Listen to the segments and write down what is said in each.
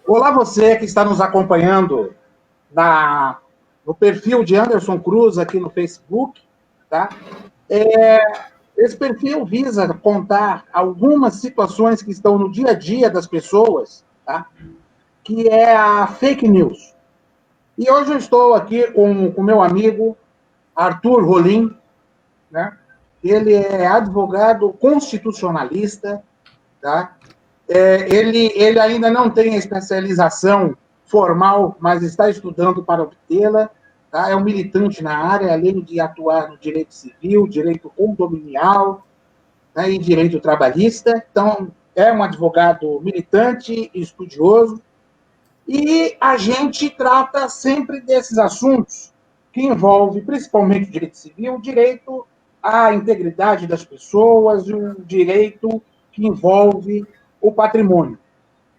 Olá, você que está nos acompanhando no perfil de Anderson Cruz aqui no Facebook, tá? Esse perfil visa contar algumas situações que estão no dia a dia das pessoas, tá? Que é a fake news. E hoje eu estou aqui com o meu amigo Arthur Rolim, né? Ele é advogado constitucionalista, tá? Ele ainda não tem a especialização formal, mas está estudando para obtê-la. Tá? É um militante na área, além de atuar no direito civil, direito condominial, né, e direito trabalhista. Então, é um advogado militante e estudioso. E a gente trata sempre desses assuntos que envolvem principalmente o direito civil, o direito à integridade das pessoas, o direito que envolve o patrimônio.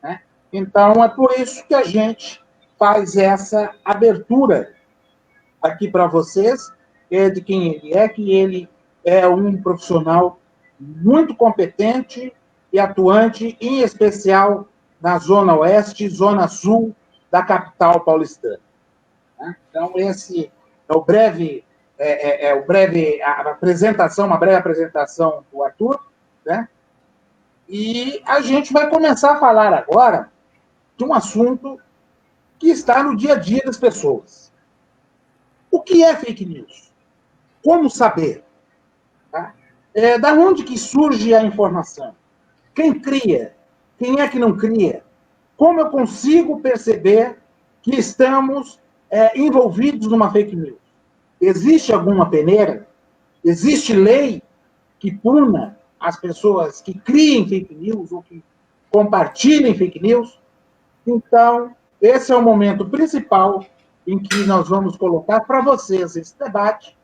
Né? Então, é por isso que a gente faz essa abertura aqui para vocês, de quem ele é, que ele é um profissional muito competente e atuante, em especial na Zona Oeste e Zona Sul da capital paulistana. Né? Então, esse é o breve, uma breve apresentação do Arthur, né? E a gente vai começar a falar agora de um assunto que está no dia a dia das pessoas. O que é fake news? Como saber? Tá? Da onde que surge a informação? Quem cria? Quem é que não cria? Como eu consigo perceber que estamos envolvidos numa fake news? Existe alguma peneira? Existe lei que puna as pessoas que criem fake news ou que compartilhem fake news? Então, esse é o momento principal em que nós vamos colocar para vocês esse debate.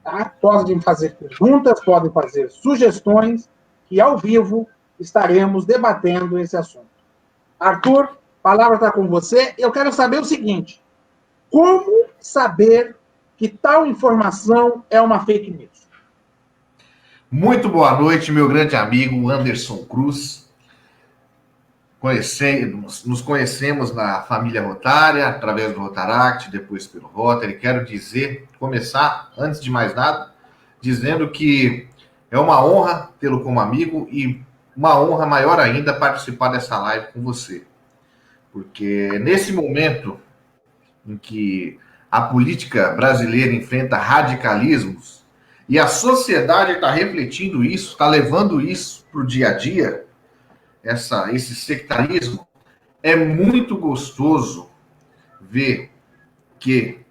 Tá? Podem fazer perguntas, podem fazer sugestões, que ao vivo estaremos debatendo esse assunto. Arthur, a palavra está com você. Eu quero saber o seguinte: como saber que tal informação é uma fake news? Muito boa noite, meu grande amigo Anderson Cruz. Nos conhecemos na família Rotária, através do Rotaract, depois pelo Rotary. Quero começar, antes de mais nada, dizendo que é uma honra tê-lo como amigo e uma honra maior ainda participar dessa live com você. Porque nesse momento em que a política brasileira enfrenta radicalismos e a sociedade está refletindo isso, está levando isso para o dia a dia, esse sectarismo, é muito gostoso ver que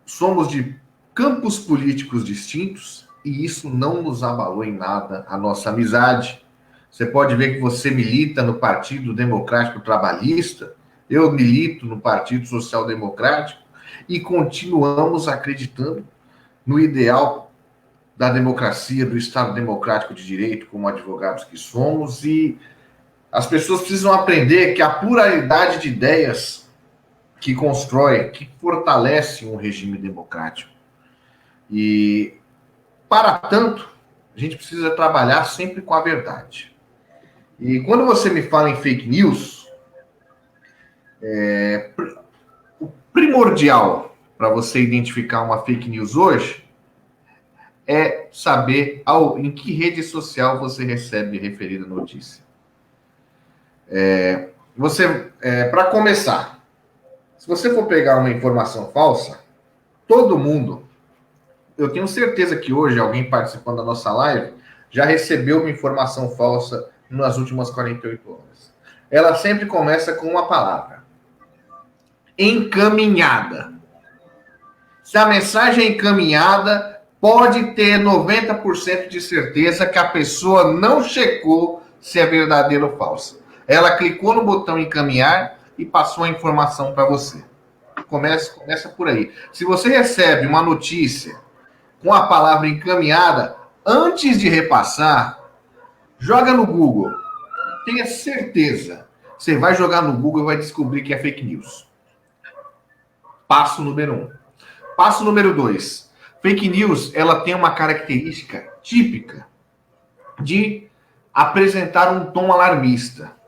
somos de campos políticos distintos e isso não nos abalou em nada a nossa amizade. Você pode ver que você milita no Partido Democrático Trabalhista, eu milito no Partido Social Democrático e continuamos acreditando no ideal da democracia, do Estado Democrático de Direito, como advogados que somos, e as pessoas precisam aprender que a pluralidade de ideias que constrói, que fortalece um regime democrático. E, para tanto, a gente precisa trabalhar sempre com a verdade. E quando você me fala em fake news, o primordial para você identificar uma fake news hoje é saber em que rede social você recebe referida notícia. Para começar, se você for pegar uma informação falsa, todo mundo, eu tenho certeza que hoje alguém participando da nossa live já recebeu uma informação falsa nas últimas 48 horas. Ela sempre começa com uma palavra: encaminhada. Se a mensagem é encaminhada, pode ter 90% de certeza que a pessoa não checou se é verdadeiro ou falso. Ela clicou no botão encaminhar e passou a informação para você. Começa por aí. Se você recebe uma notícia com a palavra encaminhada, antes de repassar, joga no Google. Tenha certeza. Você vai jogar no Google e vai descobrir que é fake news. Passo número 1. Passo número 2. Fake news, ela tem uma característica típica de apresentar um tom alarmista.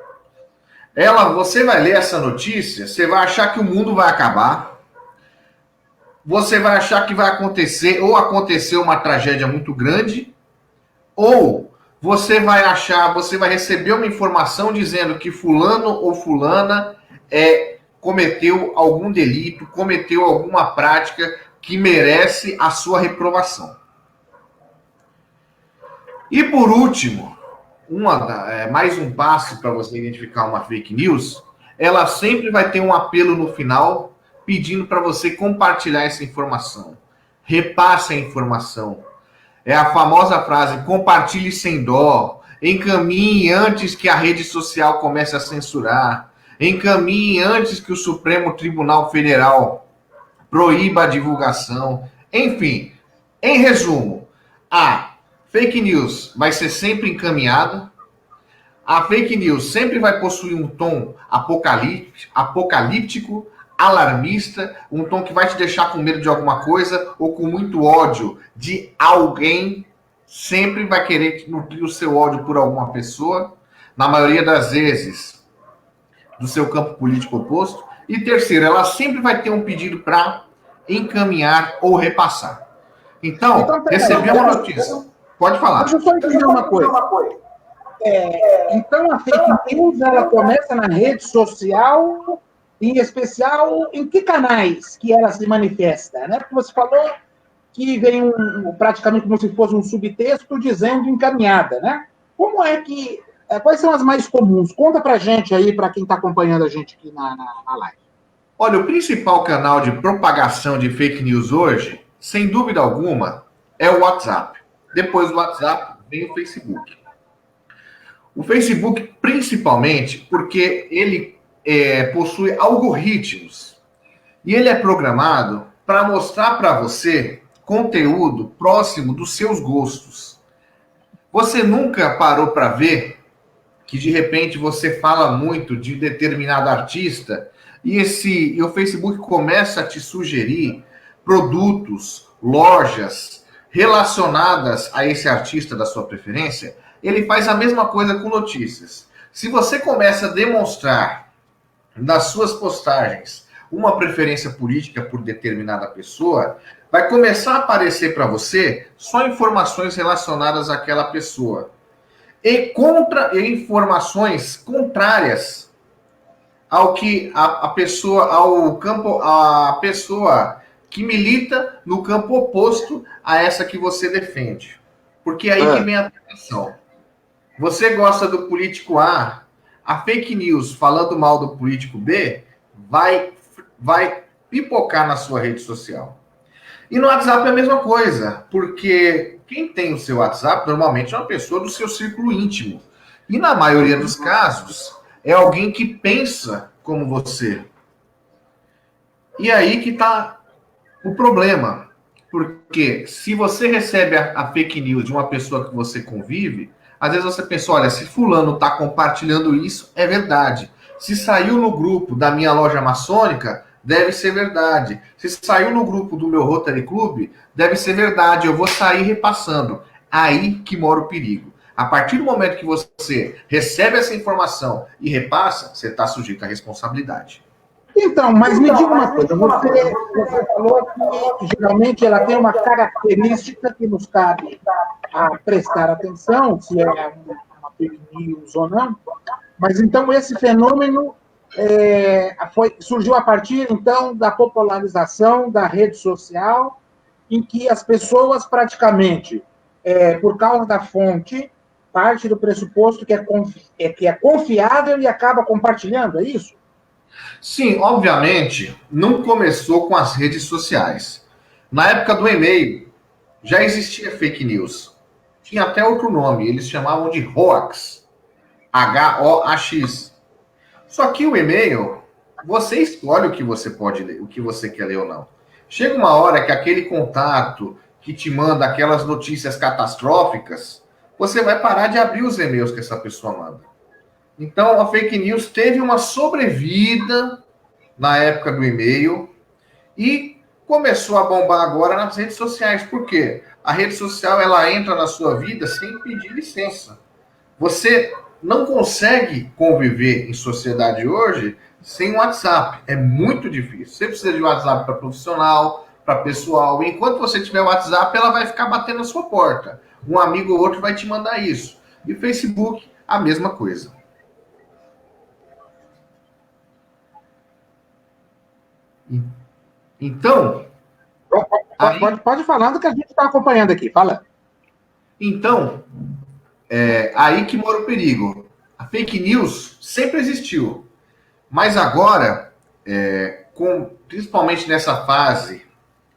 Você vai ler essa notícia, você vai achar que o mundo vai acabar, você vai achar que vai acontecer, ou aconteceu uma tragédia muito grande, ou você vai receber uma informação dizendo que fulano ou fulana cometeu algum delito, cometeu alguma prática que merece a sua reprovação. E por último, mais um passo para você identificar uma fake news, ela sempre vai ter um apelo no final pedindo para você compartilhar essa informação. Repasse a informação. É a famosa frase, compartilhe sem dó, encaminhe antes que a rede social comece a censurar, encaminhe antes que o Supremo Tribunal Federal proíba a divulgação. Enfim, em resumo, a fake news vai ser sempre encaminhada, a fake news sempre vai possuir um tom apocalíptico, alarmista, um tom que vai te deixar com medo de alguma coisa ou com muito ódio de alguém, sempre vai querer nutrir o seu ódio por alguma pessoa, na maioria das vezes do seu campo político oposto. E terceiro, ela sempre vai ter um pedido para encaminhar ou repassar. Então receber uma notícia. Pode falar. Deixa eu só entender uma coisa. Então, a fake news, ela começa na rede social, em especial, em que canais que ela se manifesta, né? Porque você falou que vem praticamente como se fosse um subtexto dizendo encaminhada, né? Como é que... Quais são as mais comuns? Conta pra gente aí, para quem está acompanhando a gente aqui na live. Olha, o principal canal de propagação de fake news hoje, sem dúvida alguma, é o WhatsApp. Depois do WhatsApp, vem o Facebook. O Facebook, principalmente, porque ele possui algoritmos. E ele é programado para mostrar para você conteúdo próximo dos seus gostos. Você nunca parou para ver que, de repente, você fala muito de determinado artista e o Facebook começa a te sugerir produtos, lojas relacionadas a esse artista da sua preferência? Ele faz a mesma coisa com notícias. Se você começa a demonstrar nas suas postagens uma preferência política por determinada pessoa, vai começar a aparecer para você só informações relacionadas àquela pessoa. E informações contrárias ao que a pessoa que milita no campo oposto a essa que você defende. Porque é aí que vem a tentação. Você gosta do político A, a fake news falando mal do político B vai pipocar na sua rede social. E no WhatsApp é a mesma coisa, porque quem tem o seu WhatsApp normalmente é uma pessoa do seu círculo íntimo. E na maioria dos casos, é alguém que pensa como você. E aí que está o problema. Porque se você recebe a fake news de uma pessoa que você convive, às vezes você pensa, olha, se fulano está compartilhando isso, é verdade. Se saiu no grupo da minha loja maçônica, deve ser verdade. Se saiu no grupo do meu Rotary Club, deve ser verdade. Eu vou sair repassando. Aí que mora o perigo. A partir do momento que você recebe essa informação e repassa, você está sujeito à responsabilidade. Então, mas me diga uma coisa, você falou que geralmente ela tem uma característica que nos cabe a prestar atenção, se é uma fake news ou não, mas então esse fenômeno surgiu a partir, então, da popularização da rede social, em que as pessoas praticamente, por causa da fonte, parte do pressuposto que é confiável e acaba compartilhando, é isso? Sim, obviamente, não começou com as redes sociais. Na época do e-mail, já existia fake news. Tinha até outro nome, eles chamavam de hoax. H-O-A-X. Só que o e-mail, você escolhe o que você pode ler, o que você quer ler ou não. Chega uma hora que aquele contato que te manda aquelas notícias catastróficas, você vai parar de abrir os e-mails que essa pessoa manda. Então, a fake news teve uma sobrevida na época do e-mail e começou a bombar agora nas redes sociais. Por quê? A rede social, ela entra na sua vida sem pedir licença. Você não consegue conviver em sociedade hoje sem o WhatsApp. É muito difícil. Você precisa de WhatsApp para profissional, para pessoal. Enquanto você tiver WhatsApp, ela vai ficar batendo na sua porta. Um amigo ou outro vai te mandar isso. E Facebook, a mesma coisa. Então... Pode falar do que a gente está acompanhando aqui. Fala. Então, aí que mora o perigo. A fake news sempre existiu. Mas agora, principalmente nessa fase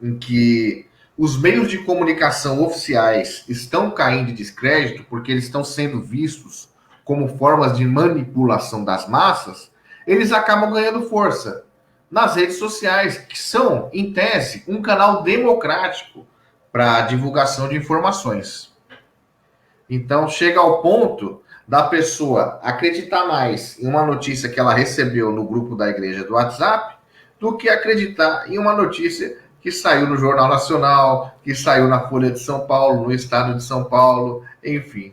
em que os meios de comunicação oficiais estão caindo de descrédito, porque eles estão sendo vistos como formas de manipulação das massas, eles acabam ganhando força nas redes sociais, que são, em tese, um canal democrático para divulgação de informações. Então, chega ao ponto da pessoa acreditar mais em uma notícia que ela recebeu no grupo da igreja do WhatsApp do que acreditar em uma notícia que saiu no Jornal Nacional, que saiu na Folha de São Paulo, no Estado de São Paulo, enfim.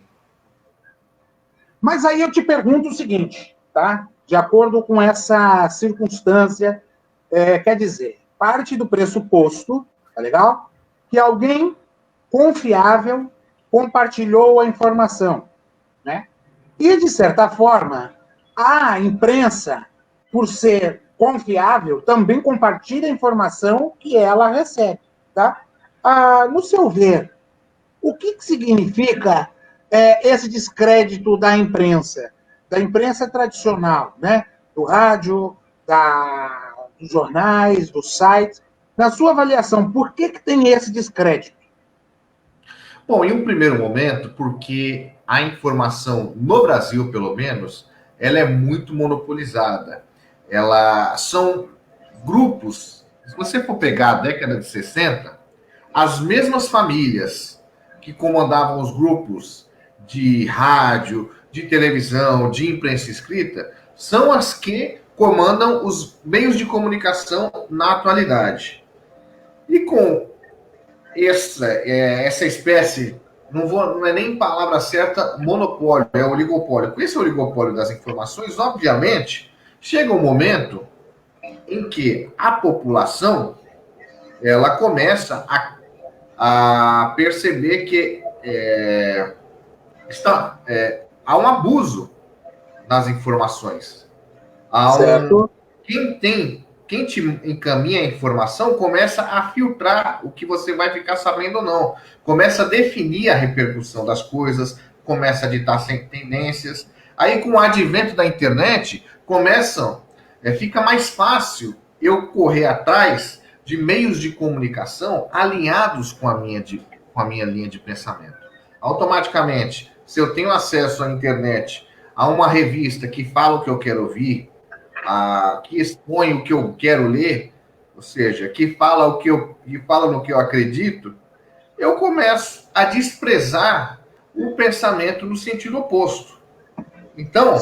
Mas aí eu te pergunto o seguinte, tá? De acordo com essa circunstância, quer dizer, parte do pressuposto, tá legal? Que alguém confiável compartilhou a informação, né? E, de certa forma, a imprensa, por ser confiável, também compartilha a informação que ela recebe, tá? No seu ver, o que significa esse descrédito da imprensa tradicional, né? Do rádio, dos jornais, dos sites. Na sua avaliação, por que tem esse descrédito? Bom, em um primeiro momento, porque a informação, no Brasil pelo menos, ela é muito monopolizada. São grupos, se você for pegar a década de 60, as mesmas famílias que comandavam os grupos de rádio, de televisão, de imprensa escrita, são as que comandam os meios de comunicação na atualidade. E com essa espécie, não é nem palavra certa, monopólio, é oligopólio. Com esse oligopólio das informações, obviamente, chega um momento em que a população ela começa a perceber que há um abuso das informações. Quem te encaminha a informação começa a filtrar o que você vai ficar sabendo ou não. Começa a definir a repercussão das coisas, começa a ditar tendências. Aí, com o advento da internet, fica mais fácil eu correr atrás de meios de comunicação alinhados com a minha linha de pensamento. Automaticamente, se eu tenho acesso à internet, a uma revista que fala o que eu quero ouvir, que expõe o que eu quero ler, ou seja, que fala no que eu acredito, eu começo a desprezar o pensamento no sentido oposto. Então,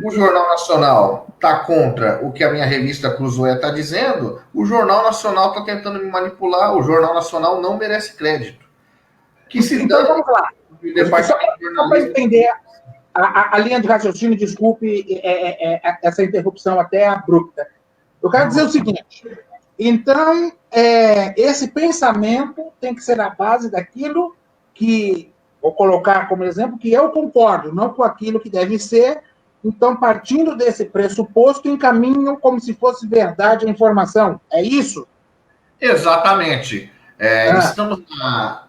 o Jornal Nacional está contra o que a minha revista Cruzoé está dizendo, o Jornal Nacional está tentando me manipular, o Jornal Nacional não merece crédito. Então, vamos lá. Só para entender a linha de raciocínio, desculpe essa interrupção até abrupta. Eu quero dizer o seguinte. Então, esse pensamento tem que ser a base daquilo que, vou colocar como exemplo, que eu concordo, não com aquilo que deve ser. Então, partindo desse pressuposto, encaminham como se fosse verdade a informação. É isso? Exatamente. Estamos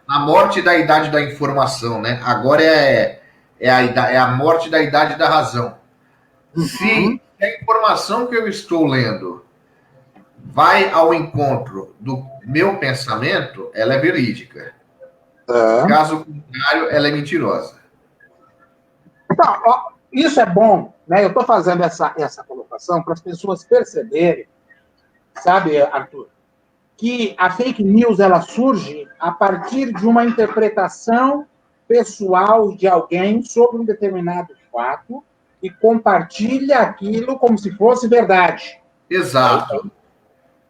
na morte da idade da informação, né? Agora é a morte da idade da razão. Se a informação que eu estou lendo vai ao encontro do meu pensamento, ela é verídica. Caso contrário, ela é mentirosa. Então, isso é bom, né? Eu estou fazendo essa colocação para as pessoas perceberem, sabe, Arthur, que a fake news ela surge a partir de uma interpretação pessoal de alguém sobre um determinado fato e compartilha aquilo como se fosse verdade. Exato.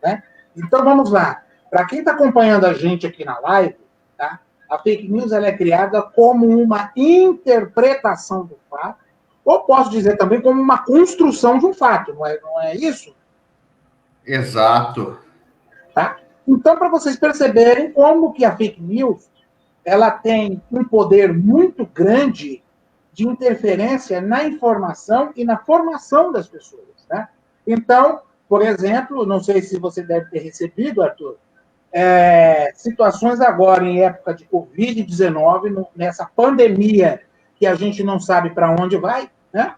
Né? Então, vamos lá. Para quem está acompanhando a gente aqui na live, tá? A fake news ela é criada como uma interpretação do fato, ou posso dizer também como uma construção de um fato, não é isso? Exato. Tá? Então, para vocês perceberem como que a fake news ela tem um poder muito grande de interferência na informação e na formação das pessoas. Né? Então, por exemplo, não sei se você deve ter recebido, Arthur, situações agora em época de Covid-19, nessa pandemia que a gente não sabe para onde vai, né?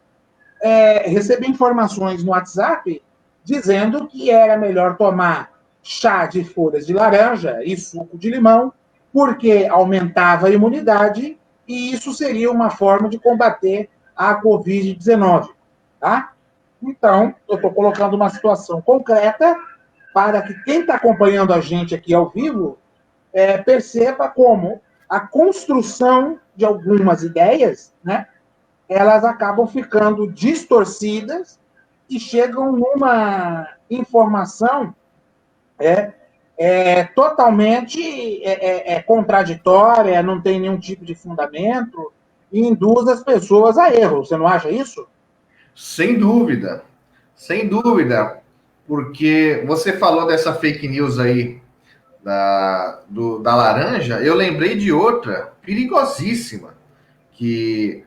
Recebi informações no WhatsApp dizendo que era melhor tomar chá de folhas de laranja e suco de limão, porque aumentava a imunidade e isso seria uma forma de combater a Covid-19. Tá? Então, eu estou colocando uma situação concreta para que quem está acompanhando a gente aqui ao vivo perceba como a construção de algumas ideias, né, elas acabam ficando distorcidas e chegam numa informação totalmente contraditória, não tem nenhum tipo de fundamento e induz as pessoas a erro. Você não acha isso? Sem dúvida. Sem dúvida. Porque você falou dessa fake news aí da laranja, eu lembrei de outra perigosíssima, que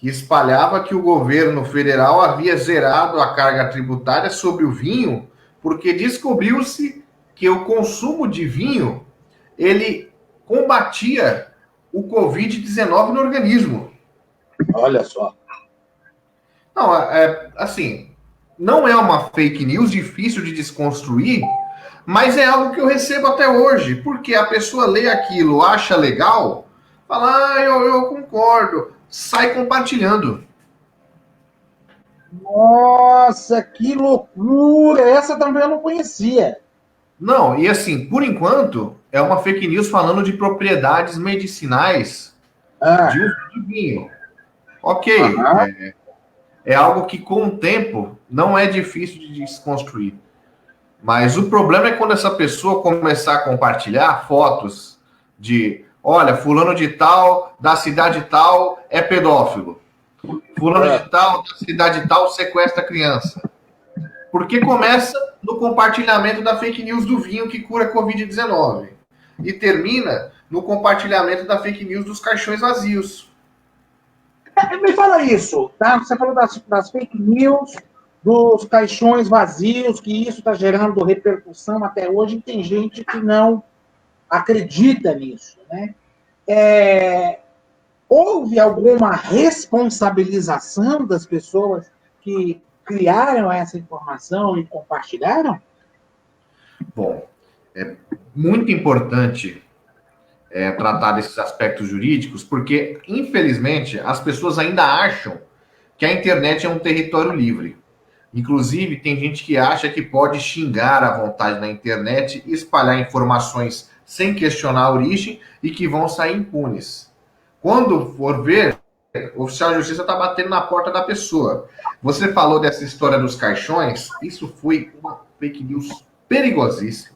espalhava que o governo federal havia zerado a carga tributária sobre o vinho, porque descobriu-se que o consumo de vinho, ele combatia o Covid-19 no organismo. Olha só. Não, assim, não é uma fake news difícil de desconstruir, mas é algo que eu recebo até hoje, porque a pessoa lê aquilo, acha legal, fala, eu concordo, sai compartilhando. Nossa, que loucura! Essa também eu não conhecia. Não, e assim, por enquanto, é uma fake news falando de propriedades medicinais de uso de vinho. Ok, é algo que com o tempo não é difícil de desconstruir. Mas o problema é quando essa pessoa começar a compartilhar fotos de, olha, fulano de tal, da cidade tal, é pedófilo. Fulano de tal, da cidade tal, sequestra criança. Porque começa no compartilhamento da fake news do vinho que cura Covid-19. E termina no compartilhamento da fake news dos caixões vazios. Me fala isso, tá? Você falou das fake news, dos caixões vazios, que isso está gerando repercussão até hoje, e tem gente que não acredita nisso, né? Houve alguma responsabilização das pessoas que criaram essa informação e compartilharam? Bom, é muito importante tratar desses aspectos jurídicos, porque, infelizmente, as pessoas ainda acham que a internet é um território livre. Inclusive, tem gente que acha que pode xingar à vontade na internet e espalhar informações sem questionar a origem e que vão sair impunes. Quando for ver, o oficial de justiça está batendo na porta da pessoa. Você falou dessa história dos caixões, isso foi uma fake news perigosíssima.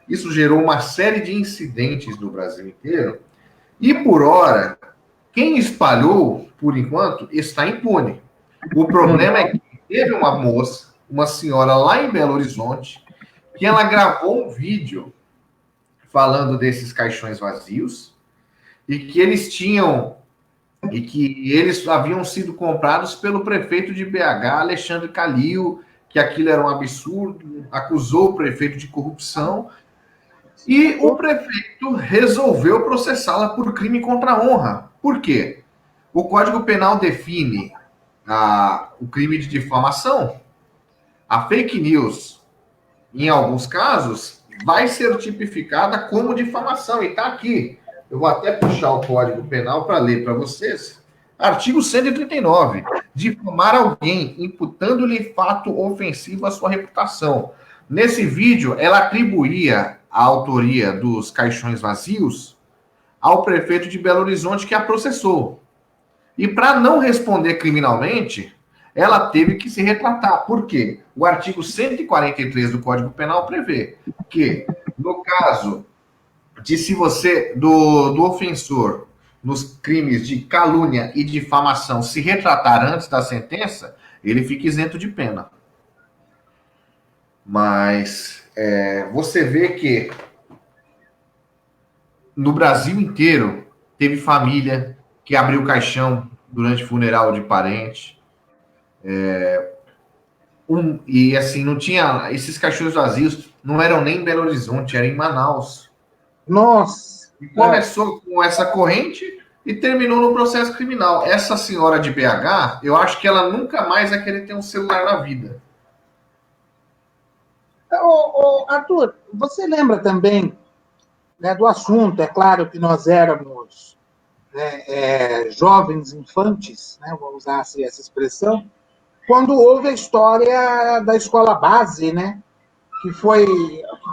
Isso gerou uma série de incidentes no Brasil inteiro. E, por hora, quem espalhou, por enquanto, está impune. O problema é que teve uma moça, uma senhora lá em Belo Horizonte, que ela gravou um vídeo falando desses caixões vazios e que eles haviam sido comprados pelo prefeito de BH, Alexandre Calil, que aquilo era um absurdo, acusou o prefeito de corrupção. E o prefeito resolveu processá-la por crime contra a honra. Por quê? O Código Penal define o crime de difamação. A fake news, em alguns casos, vai ser tipificada como difamação. E está aqui. Eu vou até puxar o Código Penal para ler para vocês. Artigo 139. Difamar alguém, imputando-lhe fato ofensivo à sua reputação. Nesse vídeo, ela atribuía a autoria dos caixões vazios ao prefeito de Belo Horizonte, que a processou. E para não responder criminalmente, ela teve que se retratar. Por quê? O artigo 143 do Código Penal prevê que, no caso de se você, do ofensor, nos crimes de calúnia e difamação, se retratar antes da sentença, ele fica isento de pena. Mas você vê que no Brasil inteiro teve família que abriu caixão durante o funeral de parente. E assim, não tinha. Esses caixões vazios não eram nem em Belo Horizonte, eram em Manaus. Nossa! E começou com essa corrente e terminou no processo criminal. Essa senhora de BH, eu acho que ela nunca mais vai querer ter um celular na vida. Arthur, você lembra também, né, do assunto? É claro que nós éramos, né, jovens infantes, né, vou usar assim, essa expressão, quando houve a história da escola base, né,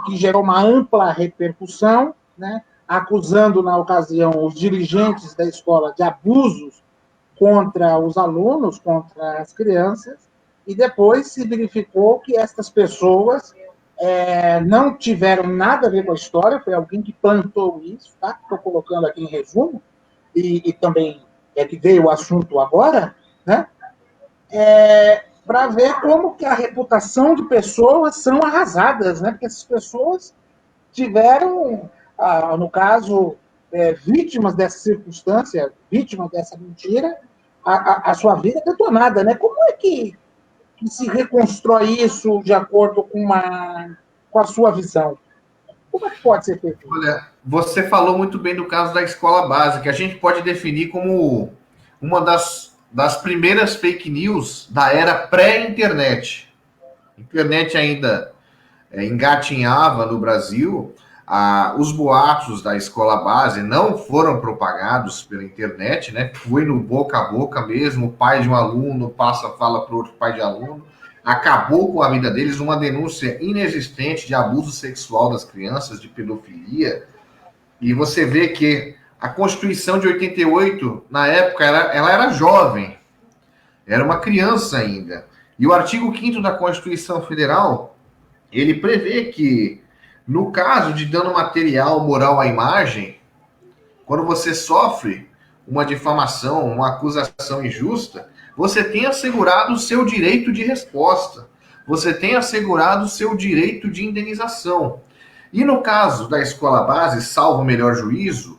que gerou uma ampla repercussão, né, acusando, na ocasião, os dirigentes da escola de abusos contra os alunos, contra as crianças, e depois se verificou que estas pessoas não tiveram nada a ver com a história, foi alguém que plantou isso, tá? Estou colocando aqui em resumo, e também é que veio o assunto agora, né? Para ver como que a reputação de pessoas são arrasadas, né? Porque essas pessoas tiveram, no caso, vítimas dessa circunstância, vítimas dessa mentira, a sua vida detonada, né? Como é que se reconstrói isso de acordo com a sua visão? Como é que pode ser feito? Olha, você falou muito bem do caso da escola base, que a gente pode definir como uma das primeiras fake news da era pré-internet. A internet ainda engatinhava no Brasil. Os boatos da escola base não foram propagados pela internet, né? Foi no boca a boca mesmo, o pai de um aluno fala para o outro pai de aluno. Acabou com a vida deles uma denúncia inexistente de abuso sexual das crianças, de pedofilia. E você vê que a Constituição de 88, na época, ela era jovem, era uma criança ainda. E o artigo 5º da Constituição Federal, ele prevê que, no caso de dano material, moral à imagem, quando você sofre uma difamação, uma acusação injusta, você tem assegurado o seu direito de resposta. Você tem assegurado o seu direito de indenização. E no caso da escola base, salvo o melhor juízo,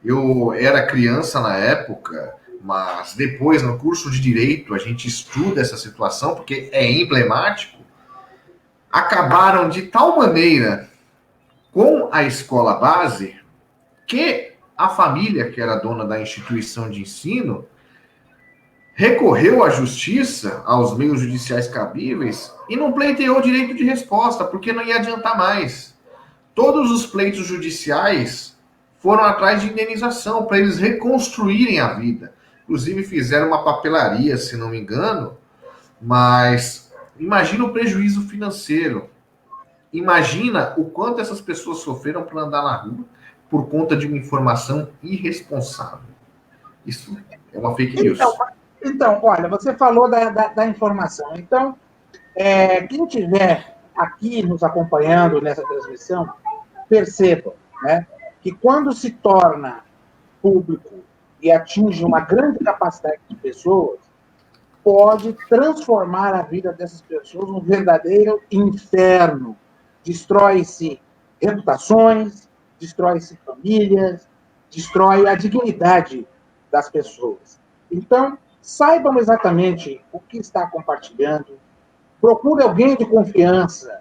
eu era criança na época, mas depois, no curso de Direito, a gente estuda essa situação, porque é emblemático. Acabaram de tal maneira com a escola base que a família, que era dona da instituição de ensino, recorreu à justiça, aos meios judiciais cabíveis, e não pleiteou direito de resposta, porque não ia adiantar mais. Todos os pleitos judiciais foram atrás de indenização, para eles reconstruírem a vida. Inclusive fizeram uma papelaria, se não me engano, mas imagina o prejuízo financeiro. Imagina o quanto essas pessoas sofreram para andar na rua por conta de uma informação irresponsável. Isso é uma fake news. Então, olha, você falou da informação. Então, quem estiver aqui nos acompanhando nessa transmissão, perceba, né, que quando se torna público e atinge uma grande capacidade de pessoas, pode transformar a vida dessas pessoas num verdadeiro inferno. Destrói-se reputações, destrói-se famílias, destrói a dignidade das pessoas. Então, saibam exatamente o que está compartilhando, procure alguém de confiança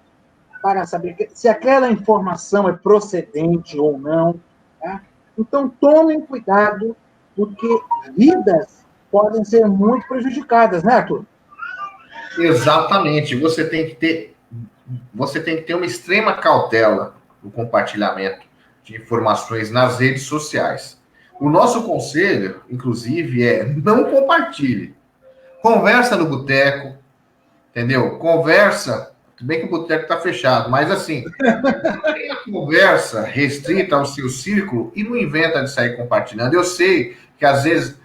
para saber se aquela informação é procedente ou não. Tá? Então, tomem cuidado, porque vidas podem ser muito prejudicadas, né, Arthur? Exatamente. Você tem que ter uma extrema cautela no compartilhamento de informações nas redes sociais. O nosso conselho, inclusive, é não compartilhe. Conversa no boteco, entendeu? Conversa, tudo bem que o boteco está fechado, mas assim, tenha conversa restrita ao seu círculo e não inventa de sair compartilhando. Eu sei que às vezes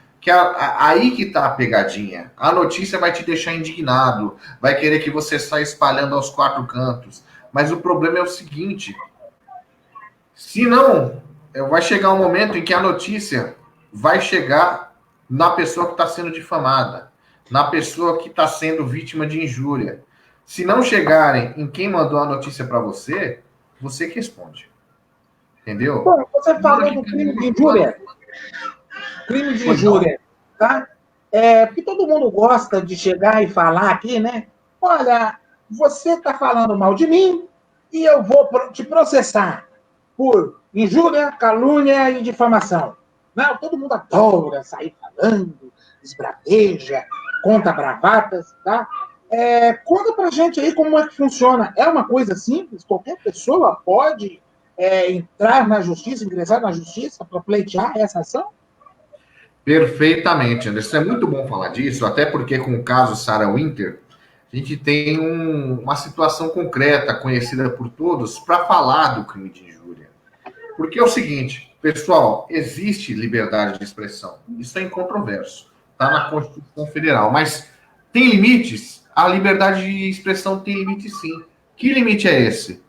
aí que tá a pegadinha. A notícia vai te deixar indignado, vai querer que você saia espalhando aos quatro cantos. Mas o problema é o seguinte: se não vai chegar um momento em que a notícia vai chegar na pessoa que está sendo difamada, na pessoa que está sendo vítima de injúria. Se não chegarem em quem mandou a notícia para você, você que responde. Entendeu? Bom, você falou do crime de injúria. Crime de injúria, tá? Porque todo mundo gosta de chegar e falar aqui, né? Olha, você está falando mal de mim e eu vou te processar por injúria, calúnia e difamação. Não, todo mundo adora sair falando, esbraveja, conta bravatas, tá? Conta pra gente aí como é que funciona. É uma coisa simples? Qualquer pessoa pode entrar na justiça, ingressar na justiça para pleitear essa ação? Perfeitamente, Anderson. É muito bom falar disso, até porque com o caso Sarah Winter, a gente tem uma situação concreta, conhecida por todos, para falar do crime de injúria. Porque é o seguinte, pessoal, existe liberdade de expressão. Isso é incontroverso. Está na Constituição Federal. Mas tem limites? A liberdade de expressão tem limite, sim. Que limite é esse?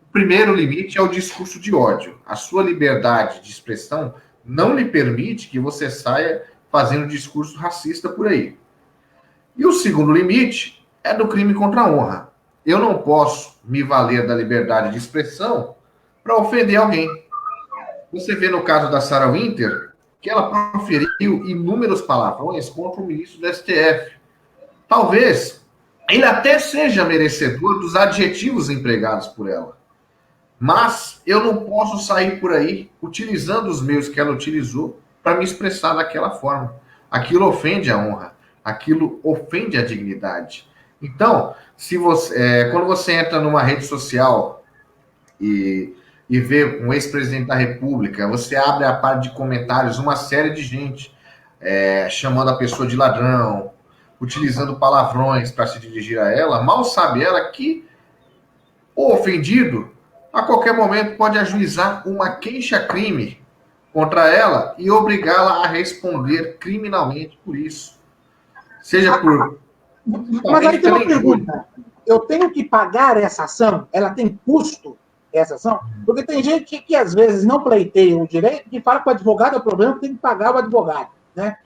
O primeiro limite é o discurso de ódio. A sua liberdade de expressão não lhe permite que você saia fazendo discurso racista por aí. E o segundo limite é do crime contra a honra. Eu não posso me valer da liberdade de expressão para ofender alguém. Você vê no caso da Sarah Winter que ela proferiu inúmeros palavrões contra o ministro do STF. Talvez ele até seja merecedor dos adjetivos empregados por ela. Mas eu não posso sair por aí utilizando os meios que ela utilizou para me expressar daquela forma. Aquilo ofende a honra, aquilo ofende a dignidade. Então, quando você entra numa rede social e vê um ex-presidente da República, você abre a parte de comentários, uma série de gente chamando a pessoa de ladrão, utilizando palavrões para se dirigir a ela, mal sabe ela que o ofendido a qualquer momento pode ajuizar uma queixa-crime contra ela e obrigá-la a responder criminalmente por isso. Seja por... Mas aí tem uma pergunta. Eu tenho que pagar essa ação? Ela tem custo, essa ação? Porque tem gente que às vezes não pleiteia o direito, que fala que o advogado é o problema, tem que pagar o advogado, né?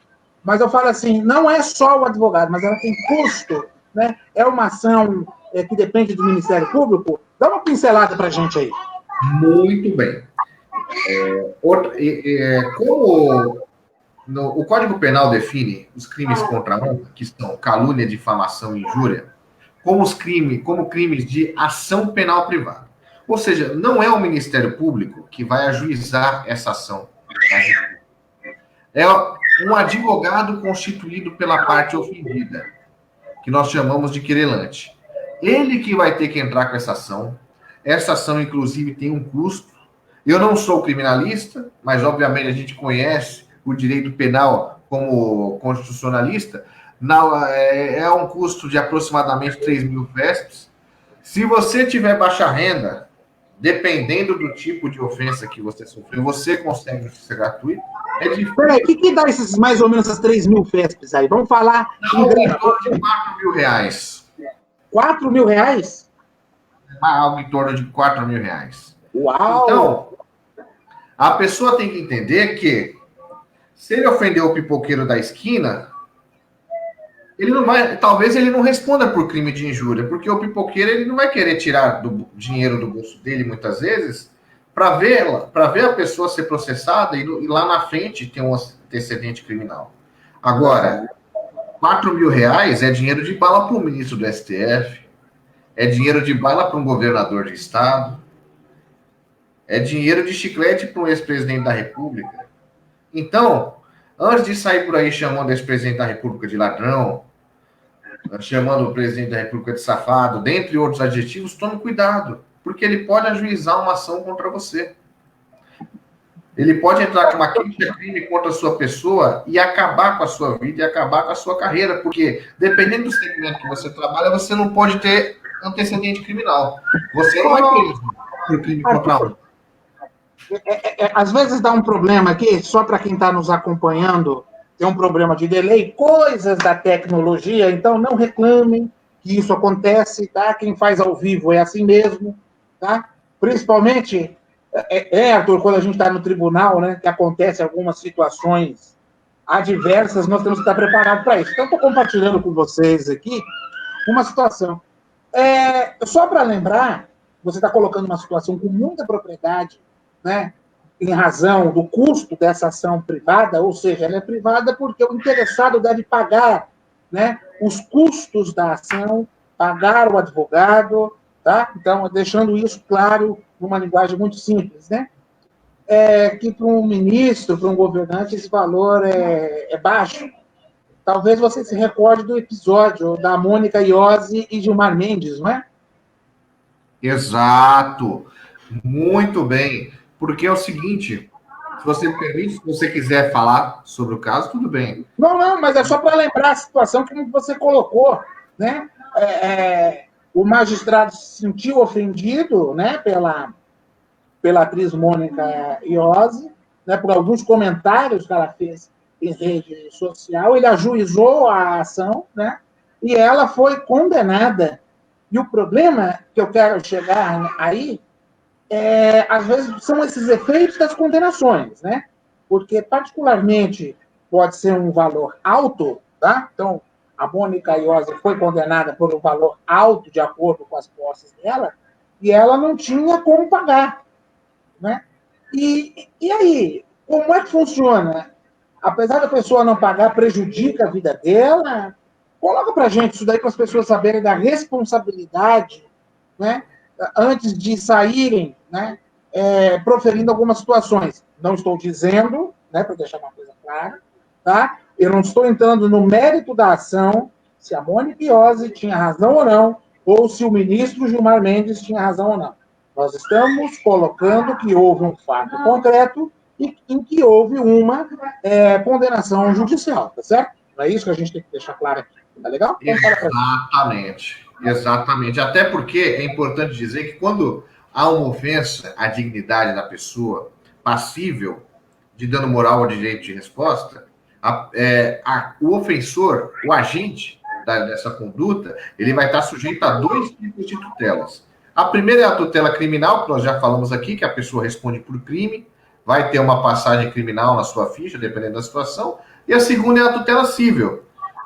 Mas eu falo assim, não é só o advogado, mas ela tem custo, né? É uma ação que depende do Ministério Público. Dá uma pincelada para a gente aí. Muito bem. Como o Código Penal define os crimes contra a honra, que são calúnia, difamação e injúria, como crimes de ação penal privada. Ou seja, não é o Ministério Público que vai ajuizar essa ação. É um advogado constituído pela parte ofendida, que nós chamamos de querelante. Ele que vai ter que entrar com essa ação. Essa ação, inclusive, tem um custo. Eu não sou criminalista, mas, obviamente, a gente conhece o direito penal como constitucionalista. É um custo de aproximadamente 3 mil VESPs. Se você tiver baixa renda, dependendo do tipo de ofensa que você sofreu, você consegue justiça gratuita. Peraí, o que dá esses mais ou menos essas 3 mil VESPs aí? Vamos falar em grana. De 4 mil reais. 4 mil reais? Algo em torno de 4 mil reais. Uau! Então, a pessoa tem que entender que se ele ofender o pipoqueiro da esquina, talvez ele não responda por crime de injúria, porque o pipoqueiro ele não vai querer tirar dinheiro do bolso dele muitas vezes para ver a pessoa ser processada e lá na frente ter um antecedente criminal. Agora, 4 mil reais é dinheiro de bala para o ministro do STF, é dinheiro de bala para um governador de estado, é dinheiro de chiclete para um ex-presidente da República. Então, antes de sair por aí chamando o ex-presidente da República de ladrão, chamando o presidente da República de safado, dentre outros adjetivos, tome cuidado, porque ele pode ajuizar uma ação contra você. Ele pode entrar com uma queixa-crime contra a sua pessoa e acabar com a sua vida e acabar com a sua carreira, porque dependendo do segmento que você trabalha, você não pode ter antecedente criminal. Você não é preso por crime contra a honra. Às vezes dá um problema aqui, só para quem está nos acompanhando, tem um problema de delay, coisas da tecnologia, então não reclamem que isso acontece, tá? Quem faz ao vivo é assim mesmo, tá? Principalmente Arthur, quando a gente está no tribunal, né, que acontece algumas situações adversas, nós temos que estar preparados para isso. Então, estou compartilhando com vocês aqui uma situação. Só para lembrar, você está colocando uma situação com muita propriedade, né, em razão do custo dessa ação privada, ou seja, ela é privada porque o interessado deve pagar, né, os custos da ação, pagar o advogado, tá? Então, deixando isso claro numa linguagem muito simples, né? Que para um ministro, para um governante, esse valor é baixo. Talvez você se recorde do episódio da Mônica Iose e Gilmar Mendes, não é? Exato. Muito bem. Porque é o seguinte, se você me permite, se você quiser falar sobre o caso, tudo bem. Não, mas é só para lembrar a situação que você colocou, né? O magistrado se sentiu ofendido, né, pela atriz Mônica Iose, né, por alguns comentários que ela fez em rede social. Ele ajuizou a ação, né, e ela foi condenada. E o problema que eu quero chegar aí às vezes, são esses efeitos das condenações, né? Porque, particularmente, pode ser um valor alto, tá? Então, a Mônica Iose foi condenada por um valor alto, de acordo com as posses dela, e ela não tinha como pagar, né? E aí, como é que funciona? Apesar da pessoa não pagar, prejudica a vida dela? Coloca para gente isso daí para as pessoas saberem da responsabilidade, né? Antes de saírem, né? Proferindo algumas situações. Não estou dizendo, né, para deixar uma coisa clara, tá? Eu não estou entrando no mérito da ação, se a Mônica Iose tinha razão ou não, ou se o ministro Gilmar Mendes tinha razão ou não. Nós estamos colocando que houve um fato concreto e em que houve uma condenação judicial, tá certo? Não é isso que a gente tem que deixar claro aqui. Tá legal? Exatamente. Exatamente. Até porque é importante dizer que quando há uma ofensa à dignidade da pessoa passível de dano moral ou de direito de resposta, o ofensor, o agente dessa conduta, ele vai estar sujeito a 2 tipos de tutelas. A primeira é a tutela criminal, que nós já falamos aqui, que a pessoa responde por crime, vai ter uma passagem criminal na sua ficha, dependendo da situação. E a segunda é a tutela civil,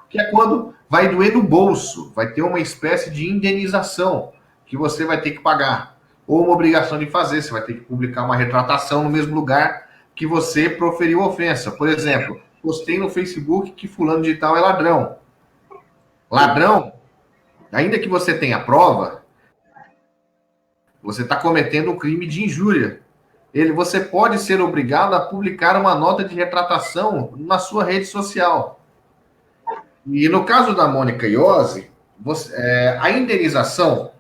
que é quando vai doer no bolso, vai ter uma espécie de indenização que você vai ter que pagar, ou uma obrigação de fazer, você vai ter que publicar uma retratação no mesmo lugar que você proferiu a ofensa. Por exemplo, postei no Facebook que fulano de tal é ladrão. Ladrão, ainda que você tenha prova, você está cometendo um crime de injúria. Você pode ser obrigado a publicar uma nota de retratação na sua rede social. E no caso da Mônica Iose, a indenização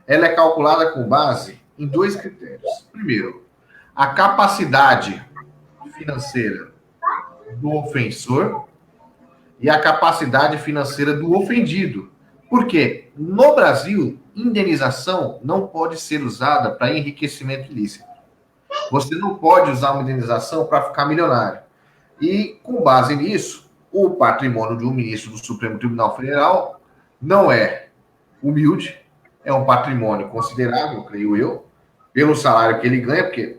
ela é calculada com base em 2 critérios. Primeiro, a capacidade financeira do ofensor e a capacidade financeira do ofendido. Por quê? No Brasil, indenização não pode ser usada para enriquecimento ilícito. Você não pode usar uma indenização para ficar milionário. E, com base nisso, o patrimônio de um ministro do Supremo Tribunal Federal não é humilde, é um patrimônio considerável, creio eu, pelo salário que ele ganha, porque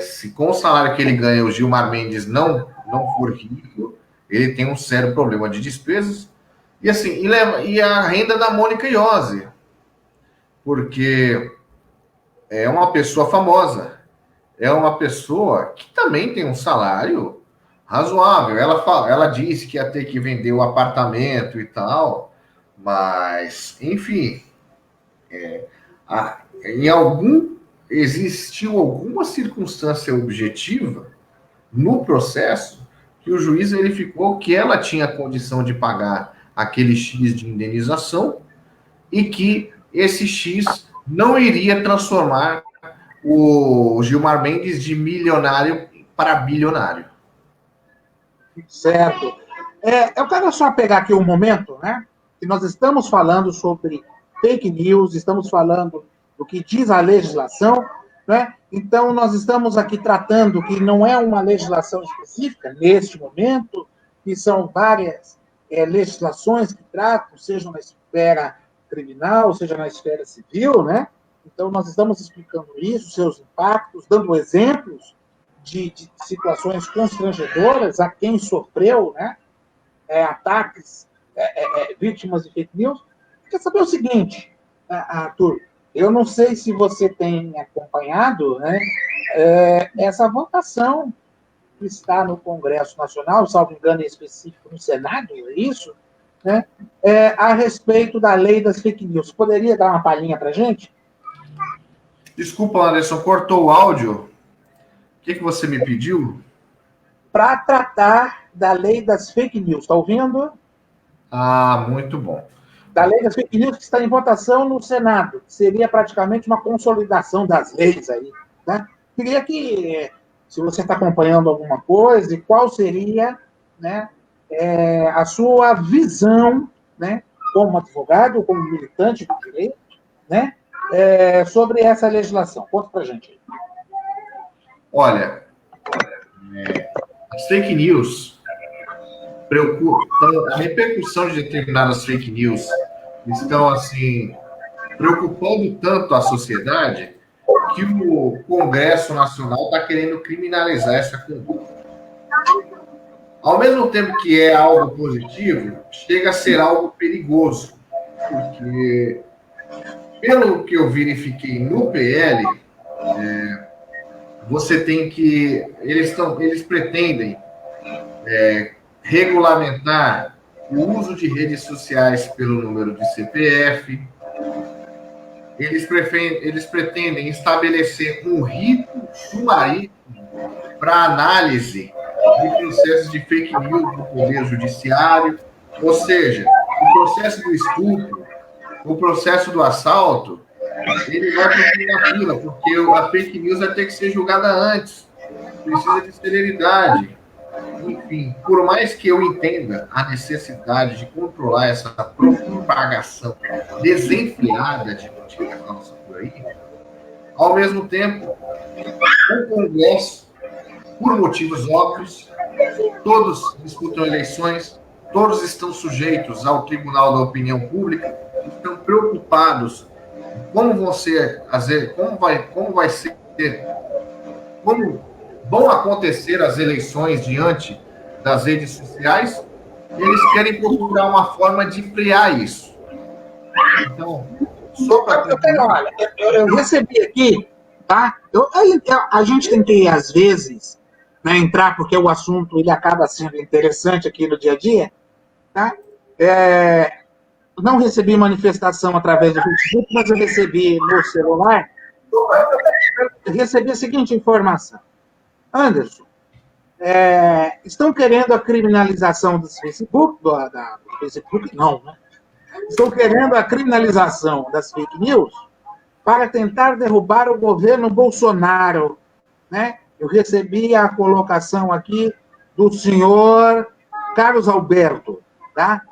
se com o salário que ele ganha o Gilmar Mendes não for rico, ele tem um sério problema de despesas. E assim, e a renda da Mônica Iose, porque é uma pessoa famosa, é uma pessoa que também tem um salário razoável. Ela disse que ia ter que vender o apartamento e tal, mas, enfim, existiu alguma circunstância objetiva no processo que o juiz verificou que ela tinha condição de pagar aquele X de indenização e que esse X não iria transformar o Gilmar Mendes de milionário para bilionário. Certo. Eu quero só pegar aqui um momento, né? Que nós estamos falando sobre fake news, estamos falando do que diz a legislação, né? Então, nós estamos aqui tratando que não é uma legislação específica, neste momento, que são várias legislações que tratam, seja na esfera criminal, seja na esfera civil, né? Então, nós estamos explicando isso, seus impactos, dando exemplos de situações constrangedoras a quem sofreu, né, ataques, vítimas de fake news. Quer saber o seguinte, Arthur, eu não sei se você tem acompanhado, né, essa votação que está no Congresso Nacional, salvo engano em específico no Senado, é isso, né, a respeito da lei das fake news. Poderia dar uma palhinha para a gente? Desculpa, Anderson, cortou o áudio. O que você me pediu? Para tratar da lei das fake news. Está ouvindo? Ah, muito bom. Da lei das fake news que está em votação no Senado. Seria praticamente uma consolidação das leis aí. Né? Queria que, se você está acompanhando alguma coisa, qual seria, né, a sua visão, né, como advogado, como militante do direito, né, sobre essa legislação. Conta para a gente aí. Olha, as fake news preocupam, a repercussão de determinadas fake news estão, assim, preocupando tanto a sociedade que o Congresso Nacional está querendo criminalizar essa conduta. Ao mesmo tempo que é algo positivo, chega a ser algo perigoso, porque, pelo que eu verifiquei no PL, você tem que... Eles pretendem regulamentar o uso de redes sociais pelo número de CPF. Eles pretendem estabelecer um rito sumaríssimo para análise de processos de fake news no Poder Judiciário. Ou seja, o processo do estupro, o processo do assalto, ele vai para o fim da fila, porque a fake news vai ter que ser julgada antes. Precisa de celeridade. Enfim, por mais que eu entenda a necessidade de controlar essa propagação desenfreada de notícias falsas por aí, ao mesmo tempo, o Congresso, por motivos óbvios, todos disputam eleições, todos estão sujeitos ao Tribunal da Opinião Pública, estão preocupados como vão acontecer as eleições diante das redes sociais. Eles querem procurar uma forma de frear isso. Então, só para... Olha, eu recebi aqui, tá? A gente tem que, às vezes, né, entrar, porque o assunto ele acaba sendo interessante aqui no dia a dia, tá? Não recebi manifestação através do Facebook, mas eu recebi no celular. Eu recebi a seguinte informação. Anderson, estão querendo a criminalização do Facebook, do Facebook não, né? Estão querendo a criminalização das fake news para tentar derrubar o governo Bolsonaro, né? Eu recebi a colocação aqui do senhor Carlos Alberto, tá?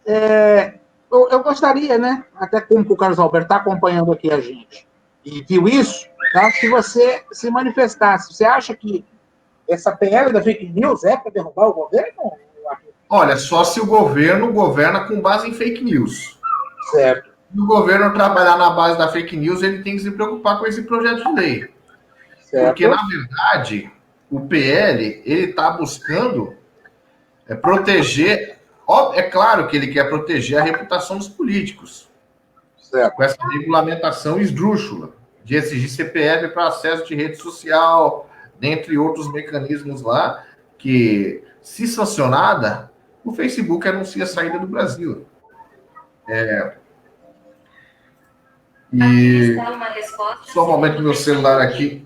Eu gostaria, né, até como o Carlos Alberto está acompanhando aqui a gente e viu isso, tá, que você se manifestasse. Você acha que essa PL da fake news é para derrubar o governo? Olha, só se o governo governa com base em fake news. Certo. Se o governo trabalhar na base da fake news, ele tem que se preocupar com esse projeto de lei. Certo. Porque, na verdade, o PL, ele está buscando proteger... É claro que ele quer proteger a reputação dos políticos. Certo. Com essa regulamentação esdrúxula de exigir CPF para acesso de rede social, dentre outros mecanismos lá, que, se sancionada, o Facebook anuncia a saída do Brasil. E só um momento do meu celular aqui.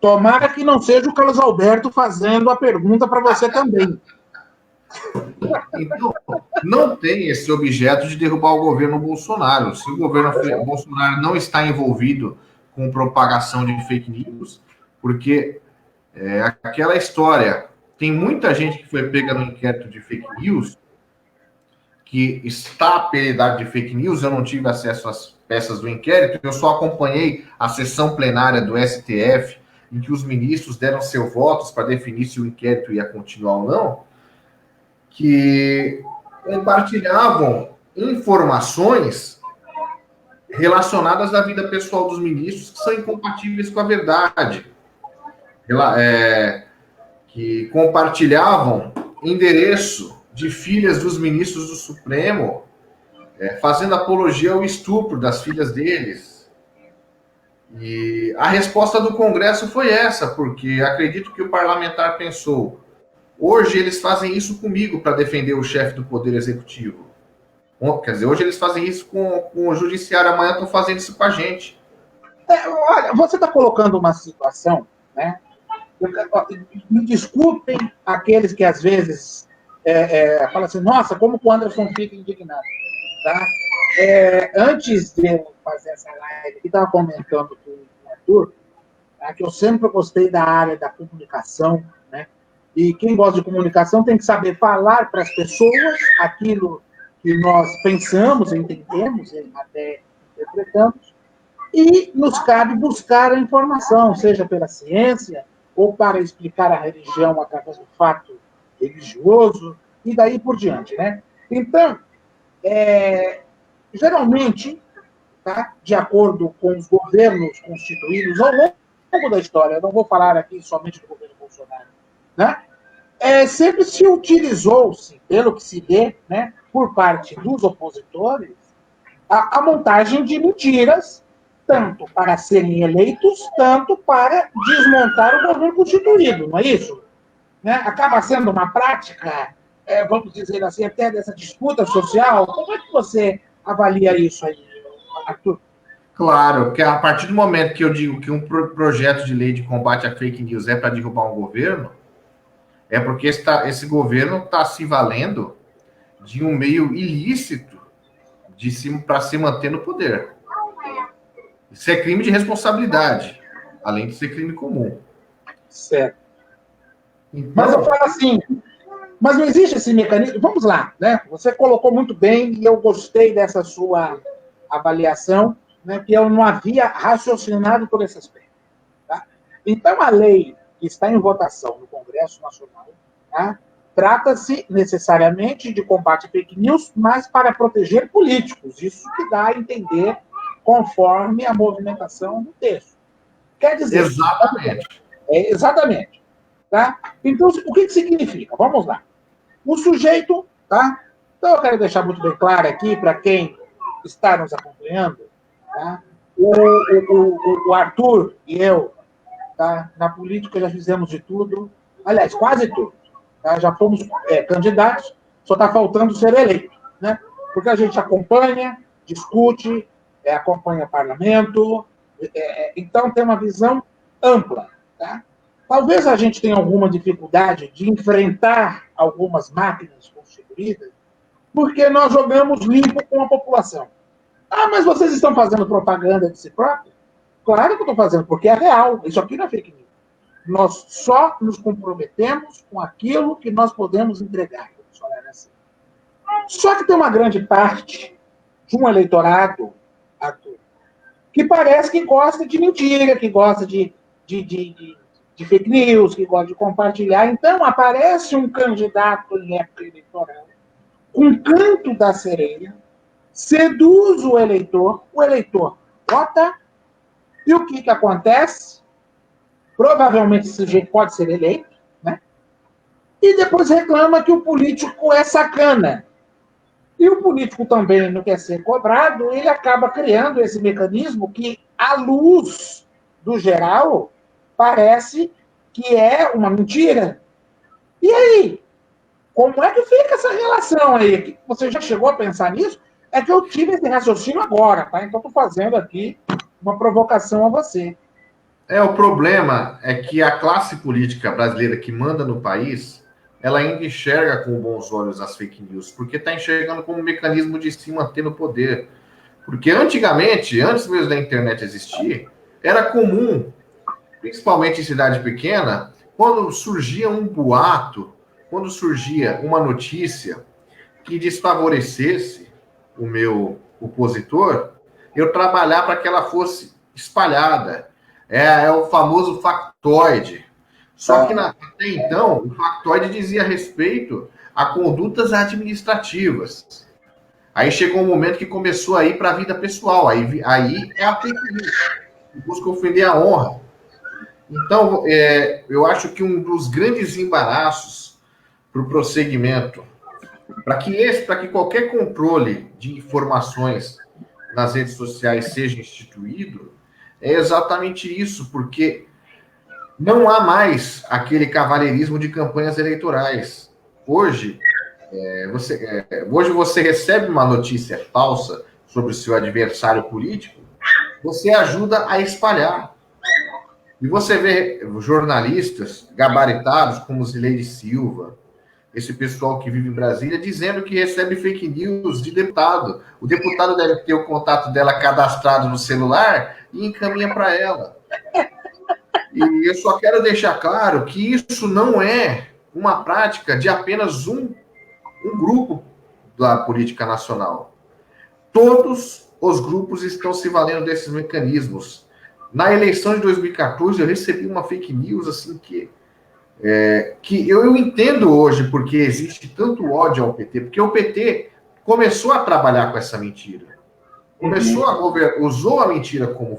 Tomara que não seja o Carlos Alberto fazendo a pergunta para você também. Então, não tem esse objeto de derrubar o governo Bolsonaro. Se o governo Bolsonaro não está envolvido com propagação de fake news, porque aquela história, tem muita gente que foi pega no inquérito de fake news, que está apelidado de fake news. Eu não tive acesso às peças do inquérito, eu só acompanhei a sessão plenária do STF, em que os ministros deram seus votos para definir se o inquérito ia continuar ou não, que compartilhavam informações relacionadas à vida pessoal dos ministros que são incompatíveis com a verdade, que compartilhavam endereço de filhas dos ministros do Supremo, fazendo apologia ao estupro das filhas deles. E a resposta do Congresso foi essa, porque acredito que o parlamentar pensou: hoje eles fazem isso comigo para defender o chefe do Poder Executivo. Quer dizer, hoje eles fazem isso com o Judiciário, amanhã estão fazendo isso com a gente. Olha, você está colocando uma situação, né? Me desculpem aqueles que às vezes falam assim: nossa, como que o Anderson fica indignado, tá? Antes de eu fazer essa live, eu estava comentando com o Arthur, tá, que eu sempre gostei da área da comunicação, né? E quem gosta de comunicação tem que saber falar para as pessoas aquilo que nós pensamos, entendemos, até interpretamos, e nos cabe buscar a informação, seja pela ciência, ou para explicar a religião através do fato religioso, e daí por diante, né? Então, geralmente, tá, de acordo com os governos constituídos ao longo da história, eu não vou falar aqui somente do governo Bolsonaro, né? Sempre se utilizou-se, pelo que se vê, né, por parte dos opositores, a montagem de mentiras, tanto para serem eleitos, tanto para desmontar o governo constituído, não é isso? Né? Acaba sendo uma prática, vamos dizer assim, até dessa disputa social. Como é que você avalia isso aí, Arthur? Claro, que a partir do momento que eu digo que um projeto de lei de combate à fake news é para derrubar um governo, é porque esse governo está se valendo de um meio ilícito para se manter no poder. Isso é crime de responsabilidade, além de ser crime comum. Certo. Então, mas eu falo assim, mas não existe esse mecanismo. Vamos lá, né? Você colocou muito bem e eu gostei dessa sua avaliação, né, que eu não havia raciocinado por esse aspecto. Tá? Então, a lei que está em votação no Congresso Nacional, tá, trata-se necessariamente de combate a fake news, mas para proteger políticos. Isso que dá a entender conforme a movimentação do texto. Quer dizer... Exatamente. Exatamente. Tá? Então, o que significa? Vamos lá. O sujeito, tá? Então, eu quero deixar muito bem claro aqui para quem está nos acompanhando, tá? O Arthur e eu, tá? Na política já fizemos de tudo, aliás, quase tudo. Tá? Já fomos candidatos, só está faltando ser eleito, né? Porque a gente acompanha, discute, acompanha parlamento, então tem uma visão ampla, tá? Talvez a gente tenha alguma dificuldade de enfrentar algumas máquinas constituídas, porque nós jogamos limpo com a população. Ah, mas vocês estão fazendo propaganda de si próprio? Claro que eu estou fazendo, porque é real. Isso aqui não é fake news. Nós só nos comprometemos com aquilo que nós podemos entregar. Só que tem uma grande parte de um eleitorado, Arthur, que parece que gosta de mentira, que gosta de fake news, que gosta de compartilhar. Então, aparece um candidato em época eleitoral, com canto da sereia, seduz o eleitor vota, e o que acontece? Provavelmente esse sujeito pode ser eleito, né? E depois reclama que o político é sacana. E o político também não quer ser cobrado, ele acaba criando esse mecanismo que, à luz do geral, parece que é uma mentira. E aí? Como é que fica essa relação aí? Você já chegou a pensar nisso? É que eu tive esse raciocínio agora, tá? Então estou fazendo aqui uma provocação a você. O problema é que a classe política brasileira que manda no país, ela ainda enxerga com bons olhos as fake news, porque está enxergando como um mecanismo de se manter no poder. Porque antigamente, antes mesmo da internet existir, era comum, principalmente em cidade pequena, quando surgia um boato, quando surgia uma notícia que desfavorecesse o meu opositor, eu trabalhar para que ela fosse espalhada. É o famoso factoide. Só que até então, o factoide dizia respeito a condutas administrativas. Aí chegou um momento que começou a ir para a vida pessoal. Aí é a fake news. Busca ofender a honra. Então, eu acho que um dos grandes embaraços para o prosseguimento, para que qualquer controle de informações nas redes sociais seja instituído, é exatamente isso, porque não há mais aquele cavalheirismo de campanhas eleitorais. Hoje você recebe uma notícia falsa sobre o seu adversário político, você ajuda a espalhar. E você vê jornalistas gabaritados como Zileide Silva, esse pessoal que vive em Brasília, dizendo que recebe fake news de deputado. O deputado deve ter o contato dela cadastrado no celular e encaminha para ela. E eu só quero deixar claro que isso não é uma prática de apenas um grupo da política nacional. Todos os grupos estão se valendo desses mecanismos. Na eleição de 2014, eu recebi uma fake news assim que eu entendo hoje porque existe tanto ódio ao PT, porque o PT começou a trabalhar com essa mentira. Usou a mentira como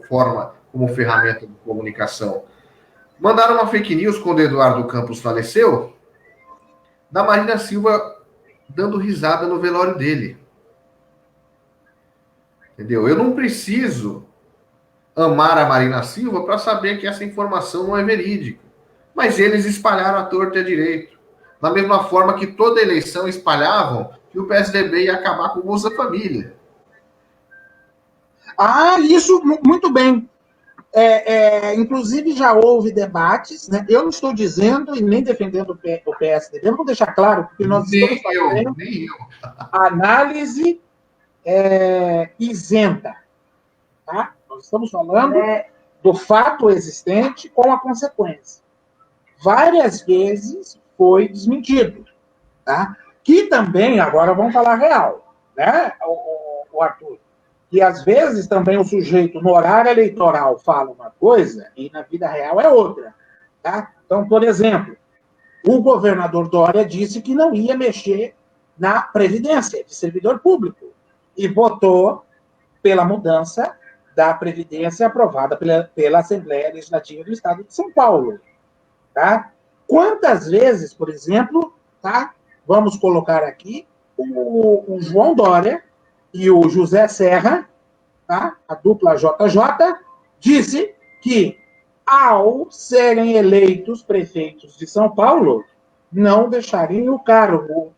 forma, como ferramenta de comunicação. Mandaram uma fake news quando o Eduardo Campos faleceu, da Marina Silva dando risada no velório dele. Entendeu? Eu não preciso amar a Marina Silva para saber que essa informação não é verídica. Mas eles espalharam a torta e a direito. Da mesma forma que toda eleição espalhavam que o PSDB ia acabar com o Bolsa Família. Isso, muito bem. Inclusive, já houve debates, né? Eu não estou dizendo e nem defendendo o PSDB, vamos deixar claro, porque nós estamos fazendo análise isenta. Tá? Nós estamos falando do fato existente com a consequência. Várias vezes foi desmentido. Tá? Que também, agora vamos falar real, né, o Arthur? Que às vezes também o sujeito no horário eleitoral fala uma coisa e na vida real é outra. Tá? Então, por exemplo, o governador Dória disse que não ia mexer na Previdência de servidor público e votou pela mudança da Previdência aprovada pela Assembleia Legislativa do Estado de São Paulo. Tá? Quantas vezes, por exemplo, tá? Vamos colocar aqui o João Dória e o José Serra, tá? A dupla JJ, disse que, ao serem eleitos prefeitos de São Paulo, não deixariam o cargo.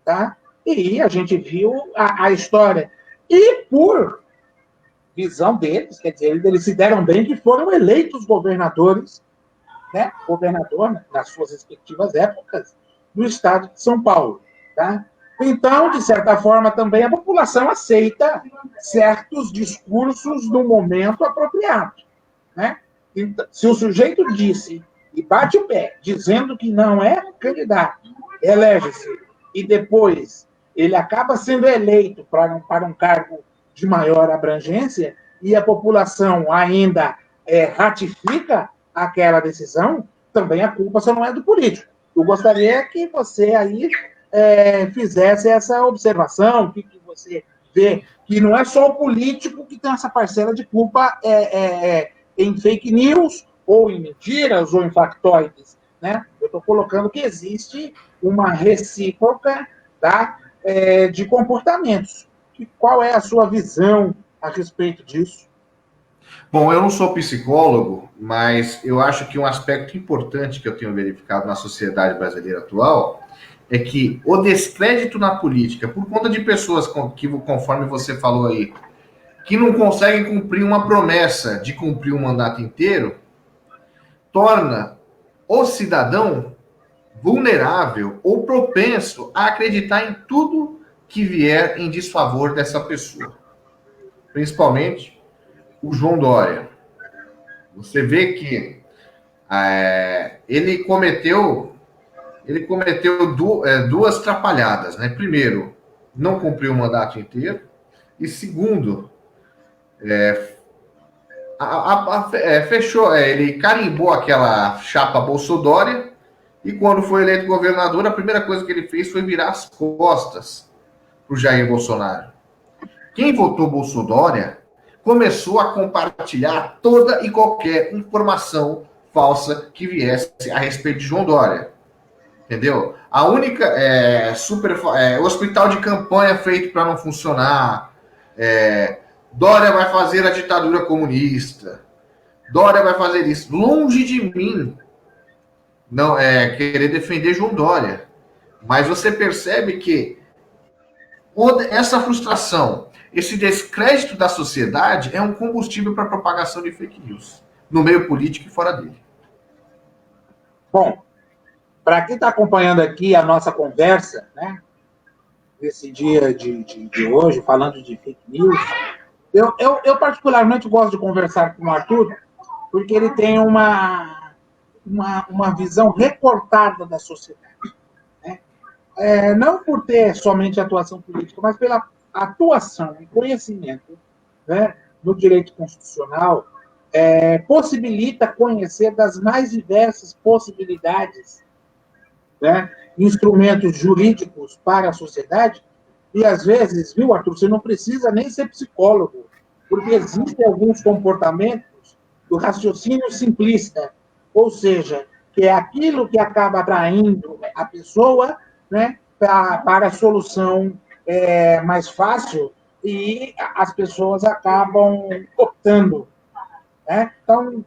Tá? E a gente viu a história. E por visão deles, quer dizer, eles se deram bem que foram eleitos governadores, né? Governador, nas suas respectivas épocas, do estado de São Paulo. Tá? Então, de certa forma, também a população aceita certos discursos no momento apropriado. Né? Então, se o sujeito disse e bate o pé, dizendo que não é candidato, elege-se, e depois ele acaba sendo eleito para um cargo de maior abrangência, e a população ainda ratifica aquela decisão, também a culpa só não é do político. Eu gostaria que você aí fizesse essa observação, que você vê que não é só o político que tem essa parcela de culpa em fake news, ou em mentiras, ou em factoides. Né? Eu estou colocando que existe uma recíproca, tá, de comportamentos. Qual é a sua visão a respeito disso? Bom, eu não sou psicólogo, mas eu acho que um aspecto importante que eu tenho verificado na sociedade brasileira atual é que o descrédito na política, por conta de pessoas que, conforme você falou aí, que não conseguem cumprir uma promessa de cumprir um mandato inteiro, torna o cidadão vulnerável ou propenso a acreditar em tudo que vier em desfavor dessa pessoa. Principalmente o João Dória. Você vê que ele cometeu duas trapalhadas, né? Primeiro, não cumpriu o mandato inteiro, e segundo, ele carimbou aquela chapa Bolsodória, e quando foi eleito governador, a primeira coisa que ele fez foi virar as costas para o Jair Bolsonaro. Quem votou Bolsonaro começou a compartilhar toda e qualquer informação falsa que viesse a respeito de João Dória. Entendeu? A única hospital de campanha feito para não funcionar. Dória vai fazer a ditadura comunista. Dória vai fazer isso. Longe de mim não querer defender João Dória. Mas você percebe que essa frustração, esse descrédito da sociedade é um combustível para a propagação de fake news no meio político e fora dele. Bom, para quem está acompanhando aqui a nossa conversa, né, desse dia de hoje, falando de fake news, eu particularmente gosto de conversar com o Arthur, porque ele tem uma visão recortada da sociedade. Né? Não por ter somente atuação política, mas pela atuação e conhecimento, né, no direito constitucional, possibilita conhecer das mais diversas possibilidades, né, instrumentos jurídicos para a sociedade, e às vezes, viu, Arthur, você não precisa nem ser psicólogo, porque existem alguns comportamentos do raciocínio simplista, ou seja, que é aquilo que acaba atraindo a pessoa, né, para a solução mais fácil, e as pessoas acabam optando. Né? Então,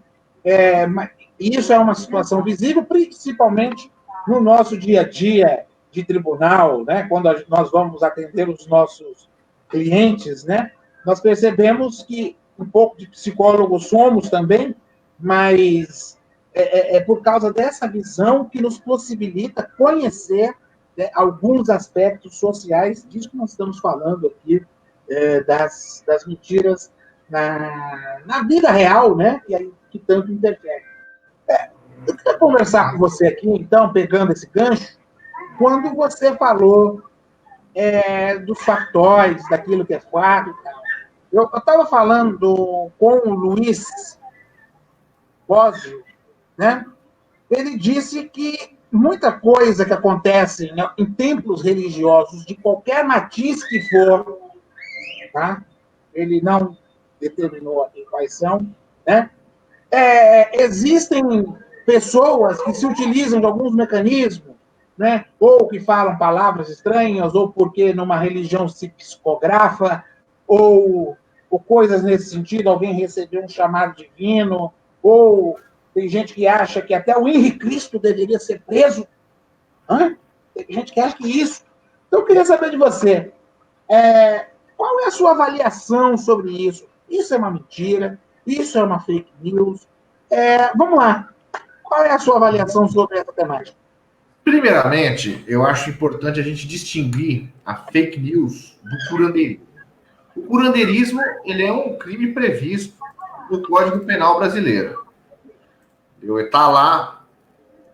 isso é uma situação visível, principalmente no nosso dia a dia de tribunal, né? Quando nós vamos atender os nossos clientes, né? Nós percebemos que um pouco de psicólogos somos também, mas é por causa dessa visão que nos possibilita conhecer, né, alguns aspectos sociais disso que nós estamos falando aqui, das mentiras na vida real, né? E aí que tanto interfere. Eu queria conversar com você aqui, então, pegando esse gancho, quando você falou dos factóides, daquilo que é fato e tal. Eu estava falando com o Luiz Bosio, né? Ele disse que muita coisa que acontece em templos religiosos, de qualquer matiz que for, tá? Ele não determinou aqui quais são, né? Existem pessoas que se utilizam de alguns mecanismos, né? Ou que falam palavras estranhas, ou porque numa religião se psicografa, ou coisas nesse sentido, alguém recebeu um chamado divino, ou tem gente que acha que até o Henrique Cristo deveria ser preso. Tem gente que acha que isso. Então, eu queria saber de você, qual é a sua avaliação sobre isso? Isso é uma mentira? Isso é uma fake news? Vamos lá. Qual é a sua avaliação sobre essa temática? Primeiramente, eu acho importante a gente distinguir a fake news do curandeirismo. O curandeirismo, ele é um crime previsto no Código Penal brasileiro. Está lá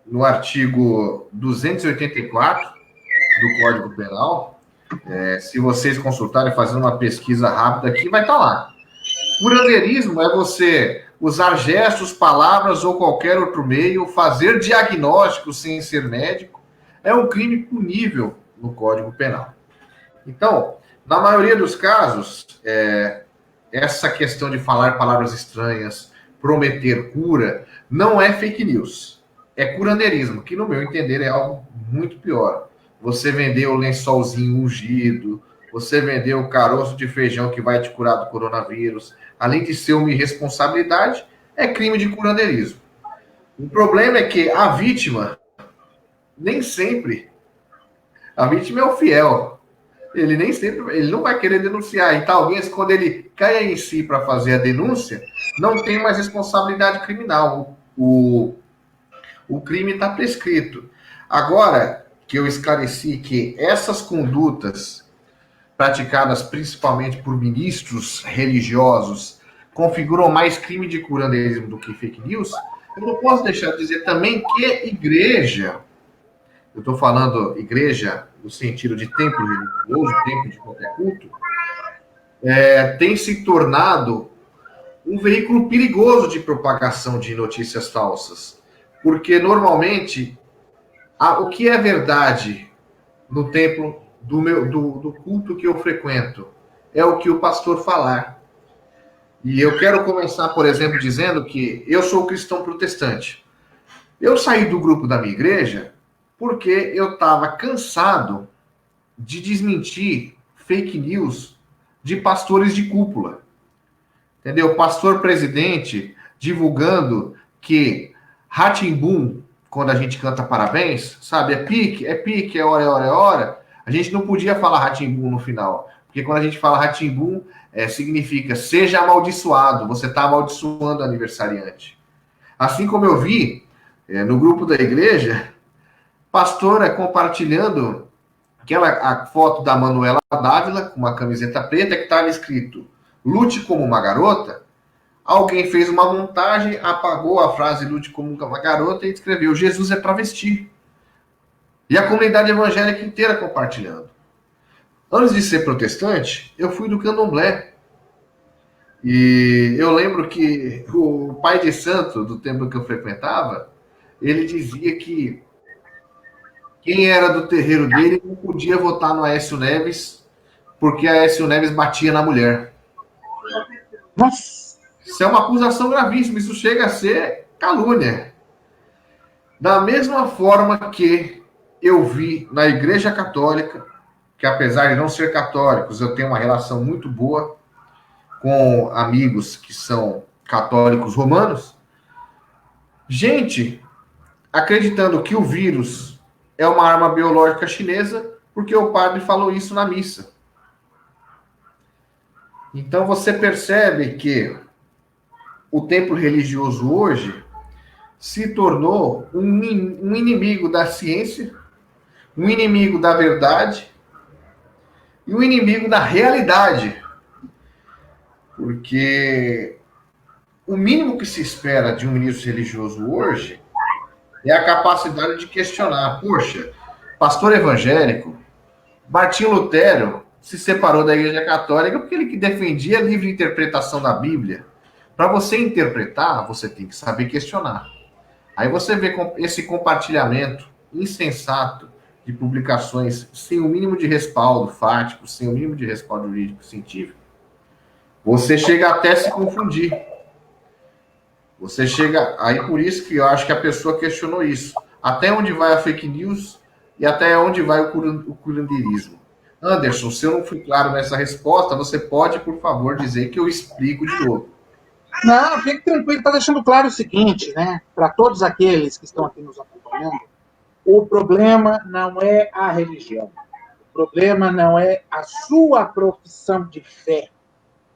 no artigo 284 do Código Penal. Se vocês consultarem, fazendo uma pesquisa rápida aqui, vai estar lá. Curandeirismo é você usar gestos, palavras ou qualquer outro meio, fazer diagnóstico sem ser médico, é um crime punível no Código Penal. Então, na maioria dos casos, essa questão de falar palavras estranhas, prometer cura, não é fake news. É curandeirismo, que no meu entender é algo muito pior. Você vender o lençolzinho ungido, você vender o caroço de feijão que vai te curar do coronavírus, além de ser uma irresponsabilidade, é crime de curandeirismo. O problema é que a vítima, nem sempre, a vítima é o fiel. Ele nem sempre, ele não vai querer denunciar. E talvez quando ele caia em si para fazer a denúncia, não tem mais responsabilidade criminal. O crime está prescrito. Agora que eu esclareci que essas condutas praticadas principalmente por ministros religiosos, configuram mais crime de curandeirismo do que fake news, eu não posso deixar de dizer também que igreja, eu estou falando igreja no sentido de templo religioso, templo de qualquer culto, tem se tornado um veículo perigoso de propagação de notícias falsas, porque normalmente o que é verdade no templo do culto que eu frequento. É o que o pastor falar. E eu quero começar, por exemplo, dizendo que eu sou cristão protestante. Eu saí do grupo da minha igreja porque eu estava cansado de desmentir fake news de pastores de cúpula. Entendeu? Pastor presidente divulgando que Rá-Tim-Bum, quando a gente canta parabéns, sabe? É pique, é hora, é hora, é hora. A gente não podia falar Rá-Tim-Bum no final. Porque quando a gente fala Rá-Tim-Bum, significa seja amaldiçoado. Você está amaldiçoando o aniversariante. Assim como eu vi no grupo da igreja, pastora compartilhando a foto da Manuela Dávila com uma camiseta preta que estava escrito lute como uma garota. Alguém fez uma montagem, apagou a frase lute como uma garota e escreveu Jesus é travesti. E a comunidade evangélica inteira compartilhando. Antes de ser protestante, eu fui do candomblé. E eu lembro que o pai de santo do templo que eu frequentava, ele dizia que quem era do terreiro dele não podia votar no Aécio Neves porque Aécio Neves batia na mulher. Nossa! Isso é uma acusação gravíssima, isso chega a ser calúnia. Da mesma forma que eu vi na Igreja Católica, que apesar de não ser católicos, eu tenho uma relação muito boa com amigos que são católicos romanos, gente acreditando que o vírus é uma arma biológica chinesa porque o padre falou isso na missa. Então você percebe que o templo religioso hoje se tornou um inimigo da ciência, um inimigo da verdade e um inimigo da realidade. Porque o mínimo que se espera de um ministro religioso hoje é a capacidade de questionar. Poxa, pastor evangélico, Martinho Lutero se separou da Igreja Católica porque ele que defendia a livre interpretação da Bíblia. Para você interpretar, você tem que saber questionar. Aí você vê esse compartilhamento insensato de publicações sem o mínimo de respaldo fático, sem o mínimo de respaldo jurídico científico, você chega até a se confundir. Você chega... Aí por isso que eu acho que a pessoa questionou isso. Até onde vai a fake news e até onde vai o curanderismo? Anderson, se eu não fui claro nessa resposta, você pode, por favor, dizer que eu explico de novo. Não, fique tranquilo, está deixando claro o seguinte, né? Para todos aqueles que estão aqui nos acompanhando, o problema não é a religião, o problema não é a sua profissão de fé,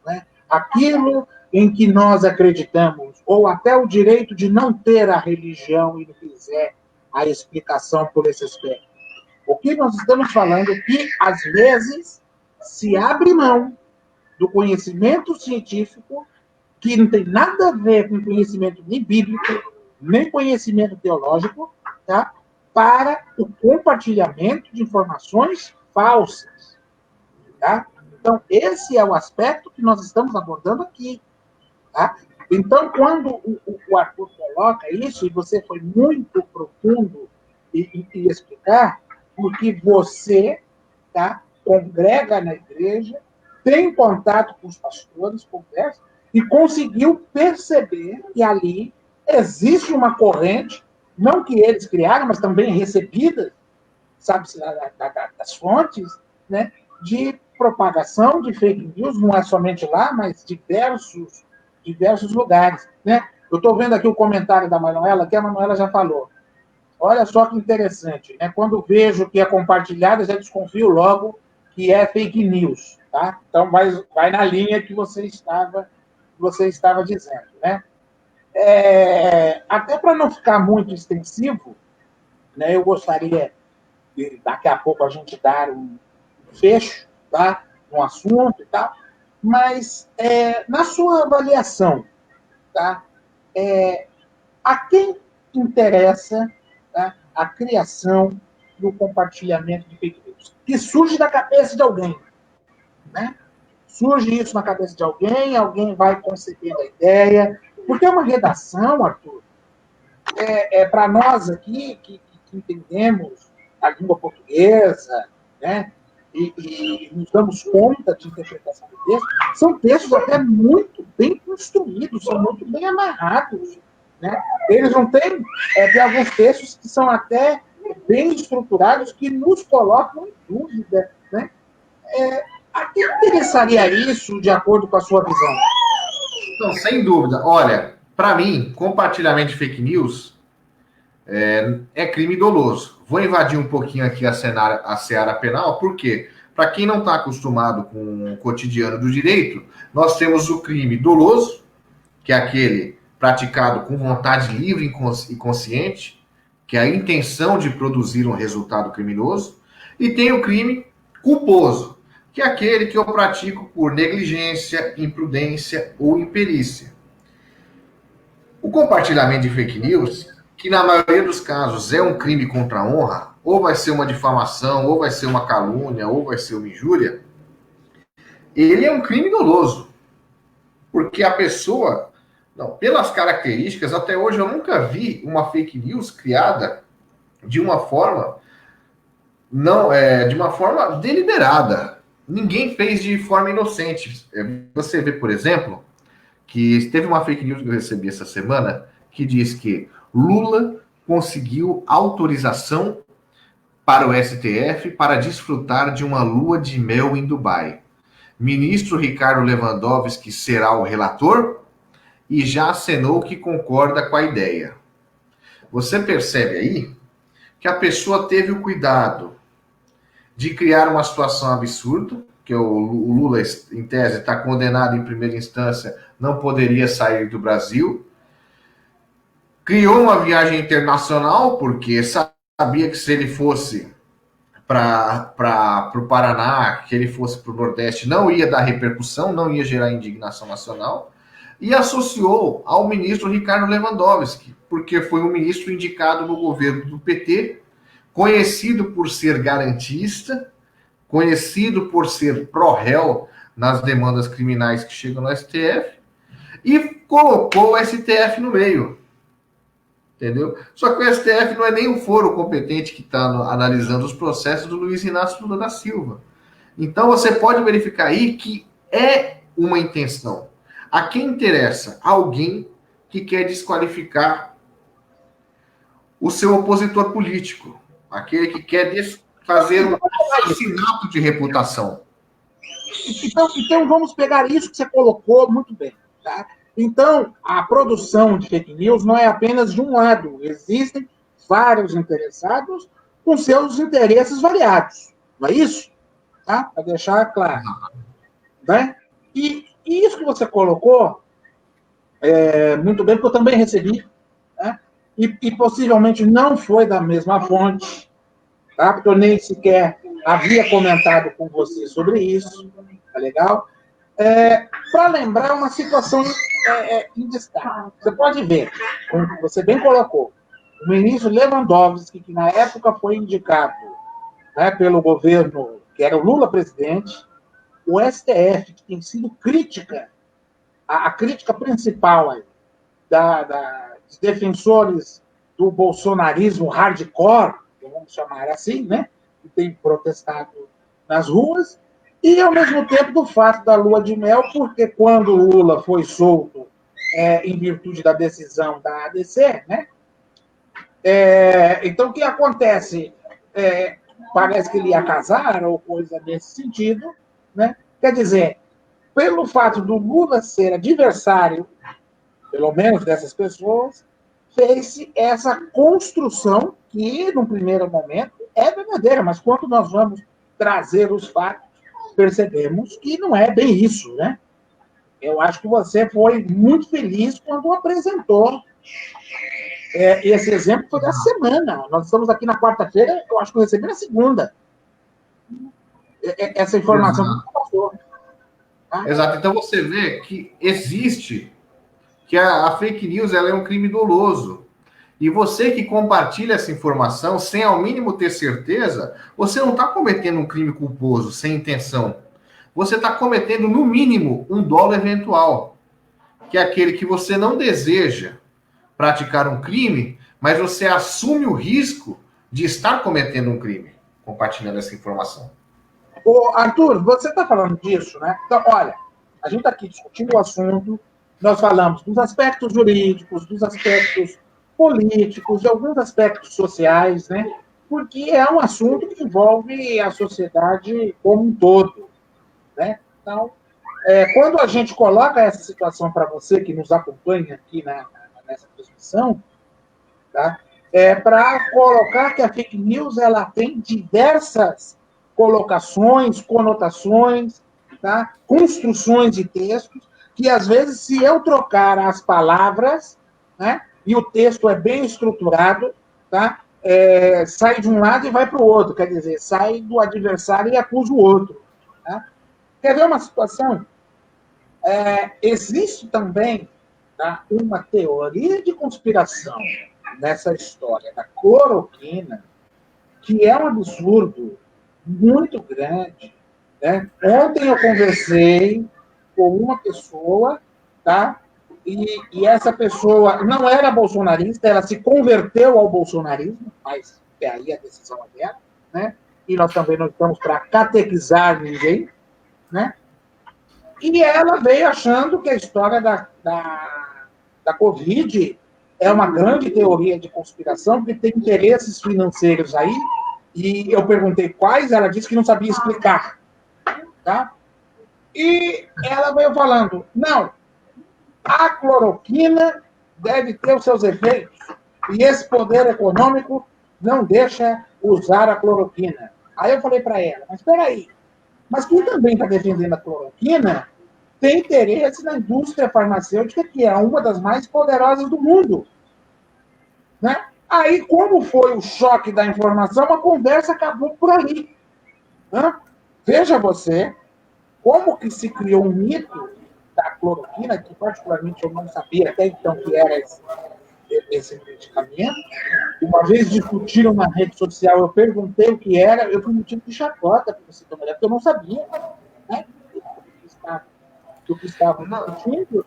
né? Aquilo em que nós acreditamos, ou até o direito de não ter a religião e não quiser a explicação por esse aspecto. O que nós estamos falando é que, às vezes, se abre mão do conhecimento científico que não tem nada a ver com conhecimento nem bíblico, nem conhecimento teológico, tá? Para o compartilhamento de informações falsas. Tá? Então, esse é o aspecto que nós estamos abordando aqui. Tá? Então, quando o Arthur coloca isso, e você foi muito profundo em explicar, porque você tá, congrega na igreja, tem contato com os pastores, conversa, e conseguiu perceber que ali existe uma corrente, não que eles criaram, mas também recebida, sabe-se, das fontes, né, de propagação de fake news, não é somente lá, mas diversos lugares. Né? Eu estou vendo aqui o comentário da Manuela, que a Manuela já falou. Olha só que interessante. Né? Quando vejo que é compartilhado, eu já desconfio logo que é fake news. Tá? Então, vai na linha que você estava dizendo. Né? Até para não ficar muito extensivo, né, eu gostaria de, daqui a pouco, a gente dar um fecho, tá, no assunto e tal, mas na sua avaliação, tá, a quem interessa, tá, a criação do compartilhamento de fake news? Que surge da cabeça de alguém, né? Surge isso na cabeça de alguém vai concebendo a ideia, porque é uma redação, Arthur, para nós aqui, que entendemos a língua portuguesa, né? e nos damos conta de interpretação do texto, são textos até muito bem construídos, são muito bem amarrados. Né? Eles não têm, tem alguns textos que são até bem estruturados, que nos colocam em dúvida. Né? A quem interessaria isso, de acordo com a sua visão? Não, sem dúvida. Olha, para mim, compartilhamento de fake news é crime doloso. Vou invadir um pouquinho aqui a seara penal, porque, para quem não está acostumado com o cotidiano do direito, nós temos o crime doloso, que é aquele praticado com vontade livre e consciente, que é a intenção de produzir um resultado criminoso, e tem o crime culposo, que é aquele que eu pratico por negligência, imprudência ou imperícia. O compartilhamento de fake news, que na maioria dos casos é um crime contra a honra, ou vai ser uma difamação, ou vai ser uma calúnia, ou vai ser uma injúria, ele é um crime doloso. Porque a pessoa, não, pelas características, até hoje eu nunca vi uma fake news criada de uma forma de uma forma deliberada. Ninguém fez de forma inocente. Você vê, por exemplo, que teve uma fake news que eu recebi essa semana que diz que Lula conseguiu autorização para o STF para desfrutar de uma lua de mel em Dubai. Ministro Ricardo Lewandowski será o relator e já acenou que concorda com a ideia. Você percebe aí que a pessoa teve o cuidado de criar uma situação absurda, que o Lula, em tese, está condenado em primeira instância, não poderia sair do Brasil. Criou uma viagem internacional, porque sabia que se ele fosse para o Paraná, que ele fosse para o Nordeste, não ia dar repercussão, não ia gerar indignação nacional, e associou ao ministro Ricardo Lewandowski, porque foi um ministro indicado no governo do PT, conhecido por ser garantista, conhecido por ser pró-réu nas demandas criminais que chegam no STF, e colocou o STF no meio. Entendeu? Só que o STF não é nem o foro competente que está analisando os processos do Luiz Inácio Lula da Silva. Então você pode verificar aí que é uma intenção. A quem interessa? Alguém que quer desqualificar o seu opositor político. Aquele que quer fazer um assassinato de reputação. Então vamos pegar isso que você colocou muito bem. Tá? Então, a produção de fake news não é apenas de um lado. Existem vários interessados com seus interesses variados. Não é isso? Tá? Para deixar claro. Né? E isso que você colocou, muito bem, porque eu também recebi, né? E possivelmente não foi da mesma fonte, tá? Porque eu nem sequer havia comentado com você sobre isso. Tá legal? Para lembrar uma situação em destaque. Você pode ver, como você bem colocou, o ministro Lewandowski, que na época foi indicado, né, pelo governo, que era o Lula presidente, o STF, que tem sido crítica, a crítica principal aí, dos defensores do bolsonarismo hardcore, vamos chamar assim, né, que tem protestado nas ruas, e, ao mesmo tempo, do fato da lua de mel, porque quando o Lula foi solto em virtude da decisão da ADC, né? Então, o que acontece? Parece que ele ia casar, ou coisa nesse sentido, né? Quer dizer, pelo fato do Lula ser adversário, pelo menos dessas pessoas, fez-se essa construção que, num primeiro momento, é verdadeira, mas quando nós vamos trazer os fatos, percebemos que não é bem isso, né? Eu acho que você foi muito feliz quando apresentou esse exemplo. Foi da semana. Nós estamos aqui na quarta-feira, eu acho que eu recebi na segunda. Essa informação que você passou. Tá? Exato. Então você vê que existe, que a fake news ela é um crime doloso. E você que compartilha essa informação sem ao mínimo ter certeza, você não está cometendo um crime culposo, sem intenção. Você está cometendo, no mínimo, um dolo eventual, que é aquele que você não deseja praticar um crime, mas você assume o risco de estar cometendo um crime, compartilhando essa informação. Ô, Arthur, você está falando disso, né? Então, olha, a gente está aqui discutindo o assunto, nós falamos dos aspectos jurídicos, dos aspectos políticos, de alguns aspectos sociais, né? Porque é um assunto que envolve a sociedade como um todo, né? Então, quando a gente coloca essa situação para você que nos acompanha aqui nessa transmissão, tá? É para colocar que a fake news ela tem diversas colocações, conotações, tá? Construções de textos, que às vezes, se eu trocar as palavras, né, e o texto é bem estruturado, tá? Sai de um lado e vai para o outro, quer dizer, sai do adversário e acusa o outro. Tá? Quer ver uma situação? Existe também, tá, uma teoria de conspiração nessa história da cloroquina, que é um absurdo muito grande. Né? Ontem eu conversei com uma pessoa, tá? E essa pessoa não era bolsonarista, ela se converteu ao bolsonarismo, mas aí a decisão é dela, né? E nós também não estamos para catequizar ninguém, né? E ela veio achando que a história da Covid é uma grande teoria de conspiração, porque tem interesses financeiros aí, e eu perguntei quais, ela disse que não sabia explicar. Tá? E ela veio falando, não, a cloroquina deve ter os seus efeitos, e esse poder econômico não deixa usar a cloroquina. Aí eu falei para ela, mas espera aí, mas quem também está defendendo a cloroquina tem interesse na indústria farmacêutica, que é uma das mais poderosas do mundo. Né? Aí, como foi o choque da informação, a conversa acabou por ali. Né? Veja você como que se criou um mito da cloroquina, que particularmente eu não sabia até então que era esse medicamento. Uma vez discutiram na rede social, eu perguntei o que era, eu fui motivo de chacota, porque eu não sabia, né, do que estava discutindo.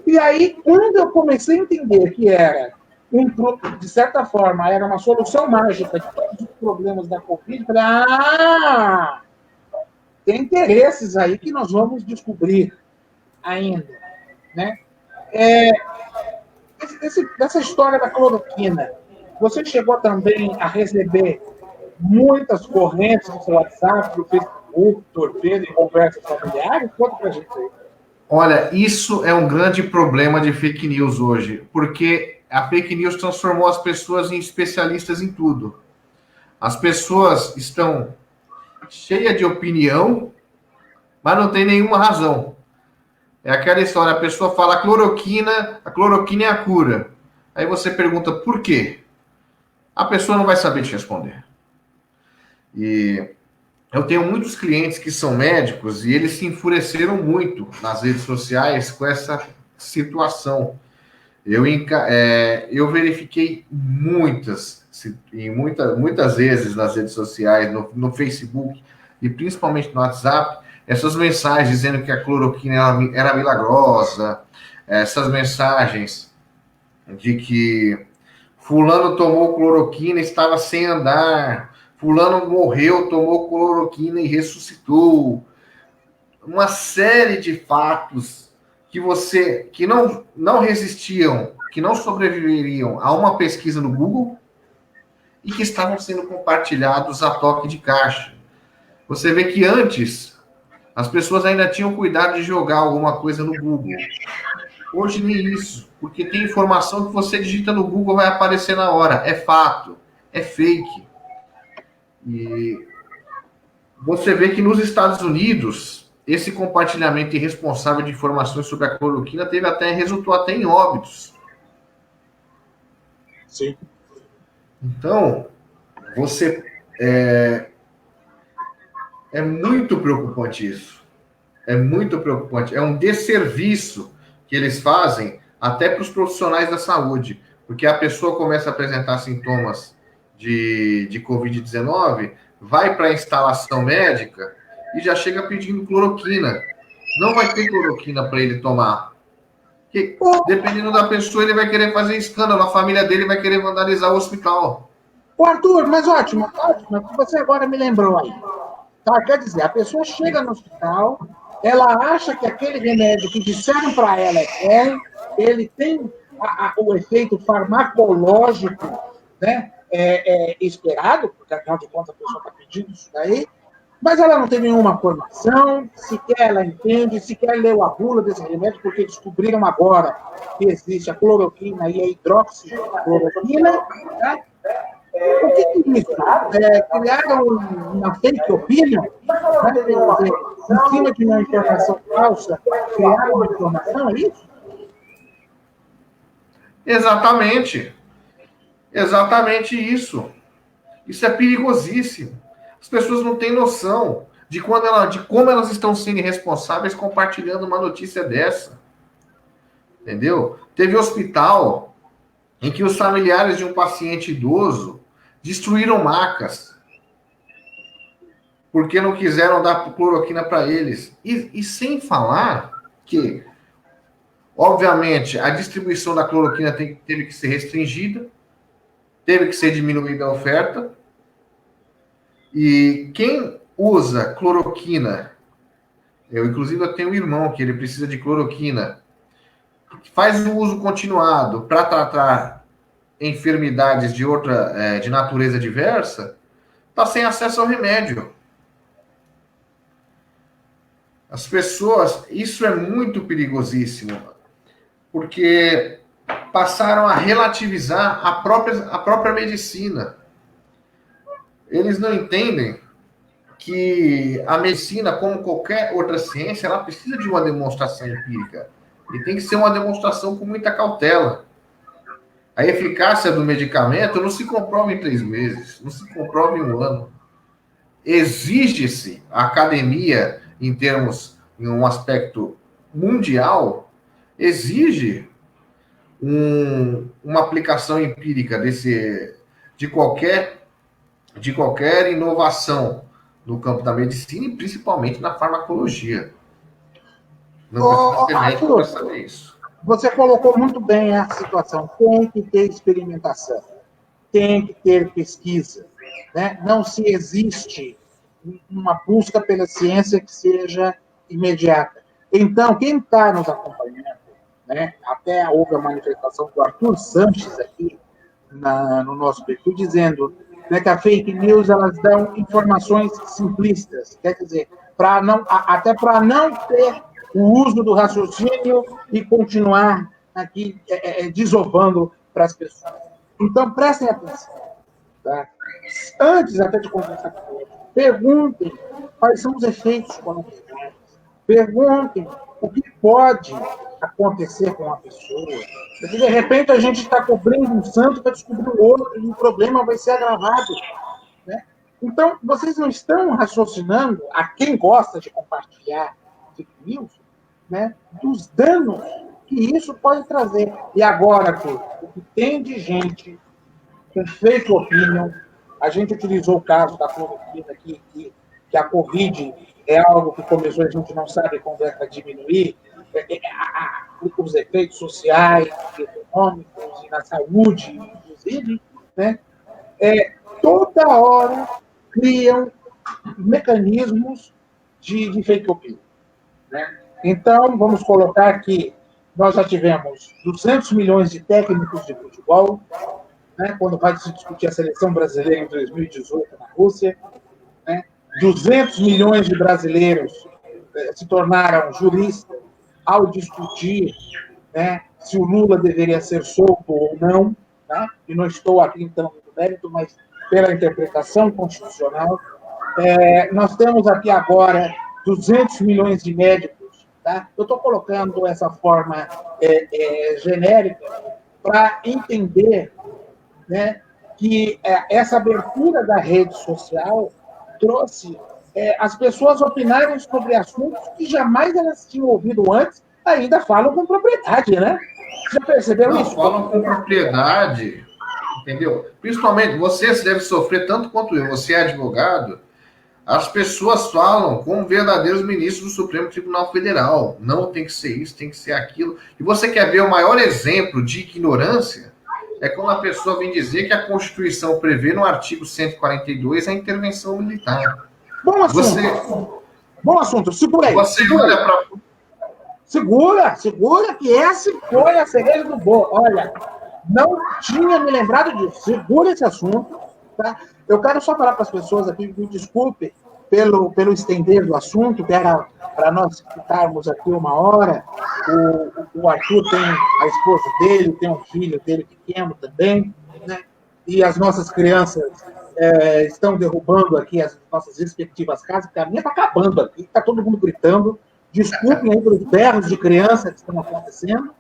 E aí, quando eu comecei a entender que era, de certa forma, era uma solução mágica de todos os problemas da Covid, eu falei, tem interesses aí que nós vamos descobrir ainda. Né? Essa história da cloroquina, você chegou também a receber muitas correntes no seu WhatsApp, no Facebook, torpedo e conversas familiares? Conta pra gente aí. Olha, isso é um grande problema de fake news hoje, porque a fake news transformou as pessoas em especialistas em tudo. As pessoas estão cheias de opinião, mas não tem nenhuma razão. É aquela história, a pessoa fala a cloroquina é a cura. Aí você pergunta por quê? A pessoa não vai saber te responder. E eu tenho muitos clientes que são médicos e eles se enfureceram muito nas redes sociais com essa situação. Eu verifiquei muitas vezes nas redes sociais, no Facebook e principalmente no WhatsApp, essas mensagens dizendo que a cloroquina era milagrosa, essas mensagens de que fulano tomou cloroquina e estava sem andar, fulano morreu, tomou cloroquina e ressuscitou. Uma série de fatos que não resistiam, que não sobreviveriam a uma pesquisa no Google e que estavam sendo compartilhados a toque de caixa. Você vê que antes as pessoas ainda tinham cuidado de jogar alguma coisa no Google. Hoje nem isso, porque tem informação que você digita no Google vai aparecer na hora. É fato, é fake. E você vê que nos Estados Unidos, esse compartilhamento irresponsável de informações sobre a cloroquina resultou até em óbitos. Sim. Então, é muito preocupante isso. É muito preocupante. É um desserviço que eles fazem até para os profissionais da saúde. Porque a pessoa começa a apresentar sintomas de Covid-19, vai para a instalação médica e já chega pedindo cloroquina. Não vai ter cloroquina para ele tomar. Porque, dependendo da pessoa, ele vai querer fazer escândalo. A família dele vai querer vandalizar o hospital. Arthur, mas ótimo, que você agora me lembrou aí. Tá? Quer dizer, a pessoa chega no hospital, ela acha que aquele remédio que disseram para ela é bom, ele tem o efeito farmacológico, né, esperado, porque afinal de contas a pessoa está pedindo isso daí, mas ela não tem nenhuma formação, sequer ela entende, sequer leu a bula desse remédio, porque descobriram agora que existe a cloroquina e a hidroxicloroquina, né? O que é isso? Criaram uma fake opinion, né? Quer dizer, em cima de uma informação falsa, criaram uma informação, é isso? Exatamente. Exatamente isso. Isso é perigosíssimo. As pessoas não têm noção de como elas estão sendo irresponsáveis compartilhando uma notícia dessa. Entendeu? Teve hospital em que os familiares de um paciente idoso destruíram macas porque não quiseram dar cloroquina para eles. E sem falar que, obviamente, a distribuição da cloroquina teve que ser restringida, teve que ser diminuída a oferta. E quem usa cloroquina, inclusive eu tenho um irmão que ele precisa de cloroquina, faz o uso continuado para tratar enfermidades de natureza diversa, está sem acesso ao remédio. As pessoas, isso é muito perigosíssimo, porque passaram a relativizar a própria medicina. Eles não entendem que a medicina, como qualquer outra ciência, ela precisa de uma demonstração empírica. E tem que ser uma demonstração com muita cautela. A eficácia do medicamento não se comprova em 3 meses, não se comprova em 1 ano. Exige-se a academia, em um aspecto mundial, exige uma aplicação empírica de qualquer inovação no campo da medicina e principalmente na farmacologia. Não precisa ser médico para saber isso. Você colocou muito bem a situação. Tem que ter experimentação, tem que ter pesquisa, né? Não se existe uma busca pela ciência que seja imediata. Então, quem está nos acompanhando, né? Até houve a manifestação do Arthur Sanches aqui no nosso perfil, dizendo, né, que a fake news, elas dão informações simplistas, quer dizer, até para não ter o uso do raciocínio e continuar aqui desovando para as pessoas. Então, prestem atenção. Tá? Antes até de conversar com eles, perguntem quais são os efeitos colaterais. Perguntem o que pode acontecer com uma pessoa. Porque, de repente, a gente está cobrindo um santo para descobrir o outro e o problema vai ser agravado. Né? Então, vocês não estão raciocinando, a quem gosta de compartilhar fake news, né, dos danos que isso pode trazer. E agora, Arthur, o que tem de gente com fake opinion, a gente utilizou o caso da cloroquina aqui, que a Covid é algo que começou, a gente não sabe quando vai diminuir, os efeitos sociais, econômicos e na saúde, inclusive, né? Toda hora criam mecanismos de fake opinion. Né? Então, vamos colocar que nós já tivemos 200 milhões de técnicos de futebol, né, quando vai se discutir a seleção brasileira em 2018 na Rússia, né? 200 milhões de brasileiros se tornaram juristas ao discutir, né, se o Lula deveria ser solto ou não, né? E não estou aqui entrando no mérito, mas pela interpretação constitucional. Nós temos aqui agora 200 milhões de médicos. Tá? Eu estou colocando essa forma genérica para entender, né, que essa abertura da rede social trouxe as pessoas opinarem sobre assuntos que jamais elas tinham ouvido antes, ainda falam com propriedade, né? Já perceberam isso? Falam com propriedade, entendeu? Principalmente, você deve sofrer tanto quanto eu, você é advogado, as pessoas falam como verdadeiros ministros do Supremo Tribunal Federal. Não tem que ser isso, tem que ser aquilo. E você quer ver o maior exemplo de ignorância? É quando a pessoa vem dizer que a Constituição prevê no artigo 142 a intervenção militar. Bom assunto. Bom assunto. Segura aí. Segura, que essa foi a cereja do bolo. Olha, não tinha me lembrado disso. Segura esse assunto, tá? Eu quero só falar para as pessoas aqui, me desculpe pelo estender do assunto, que era para nós ficarmos aqui 1 hora. O Arthur tem a esposa dele, tem um filho dele pequeno também, né? E as nossas crianças estão derrubando aqui as nossas respectivas casas, porque a minha está acabando aqui, está todo mundo gritando. Desculpem aí pelos berros de criança que estão acontecendo,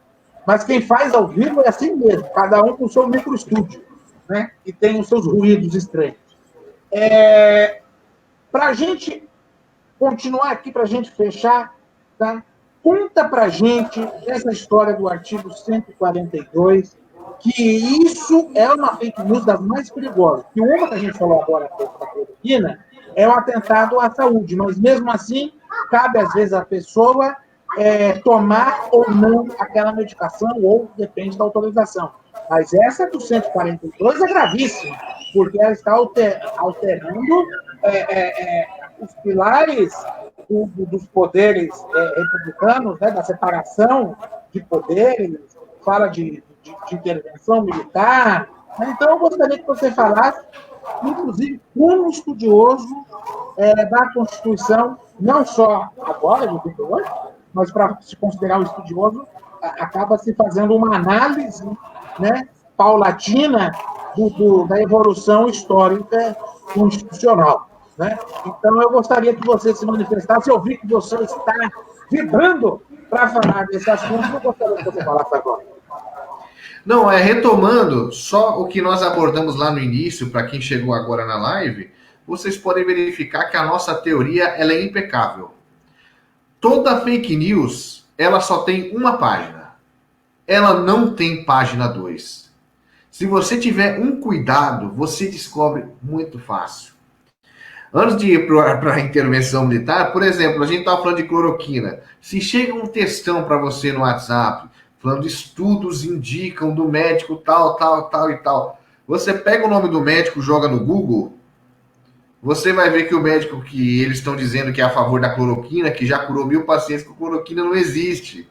mas quem faz ao vivo é assim mesmo, cada um com o seu microestúdio, né? E tem os seus ruídos estranhos. Para a gente continuar aqui, para a gente fechar, tá? Conta para a gente essa história do artigo 142, que isso é uma fake news das mais perigosas. Que uma que a gente falou agora da cloroquina é um atentado à saúde, mas mesmo assim cabe às vezes à pessoa tomar ou não aquela medicação, ou depende da autorização. Mas essa do 142 é gravíssima, porque ela está alterando os pilares dos poderes republicanos, né, da separação de poderes, fala de intervenção militar. Né? Então, eu gostaria que você falasse, inclusive, como estudioso da Constituição, não só agora, de 88, mas para se considerar um estudioso, acaba se fazendo uma análise, né, paulatina da evolução histórica constitucional. Né? Então, eu gostaria que você se manifestasse. Eu vi que você está vibrando para falar desse assunto, eu gostaria que você falasse agora. Não, retomando só o que nós abordamos lá no início, para quem chegou agora na live, vocês podem verificar que a nossa teoria ela é impecável. Toda fake news, ela só tem uma página. Ela não tem página 2. Se você tiver um cuidado, você descobre muito fácil. Antes de ir para a intervenção militar, por exemplo, a gente estava falando de cloroquina. Se chega um textão para você no WhatsApp, falando de estudos indicam do médico tal, tal, tal e tal, você pega o nome do médico, joga no Google, você vai ver que o médico que eles estão dizendo que é a favor da cloroquina, que já curou 1000 pacientes com cloroquina, não existe.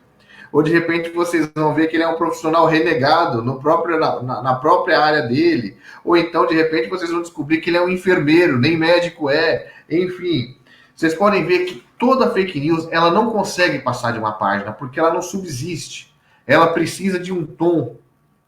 Ou de repente vocês vão ver que ele é um profissional renegado na própria área dele. Ou então, de repente, vocês vão descobrir que ele é um enfermeiro, nem médico é. Enfim, vocês podem ver que toda fake news, ela não consegue passar de uma página, porque ela não subsiste. Ela precisa de um tom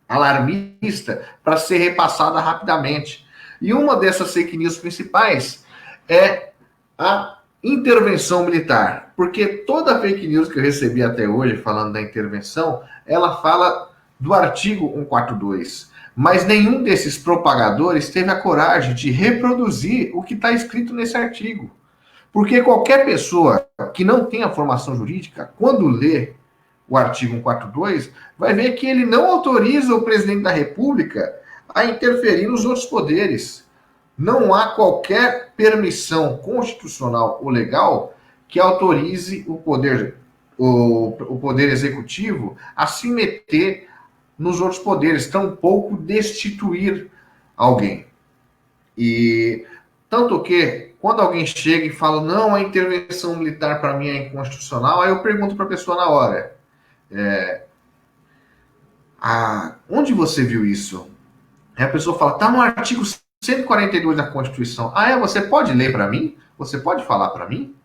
alarmista para ser repassada rapidamente. E uma dessas fake news principais é a intervenção militar. Porque toda fake news que eu recebi até hoje, falando da intervenção, ela fala do artigo 142. Mas nenhum desses propagadores teve a coragem de reproduzir o que está escrito nesse artigo. Porque qualquer pessoa que não tenha formação jurídica, quando lê o artigo 142, vai ver que ele não autoriza o presidente da República a interferir nos outros poderes. Não há qualquer permissão constitucional ou legal que autorize o poder executivo a se meter nos outros poderes, tampouco destituir alguém. E tanto que, quando alguém chega e fala, não, a intervenção militar para mim é inconstitucional, aí eu pergunto para a pessoa na hora, onde você viu isso? Aí a pessoa fala, está no artigo 142 da Constituição. Você pode ler para mim? Você pode falar para mim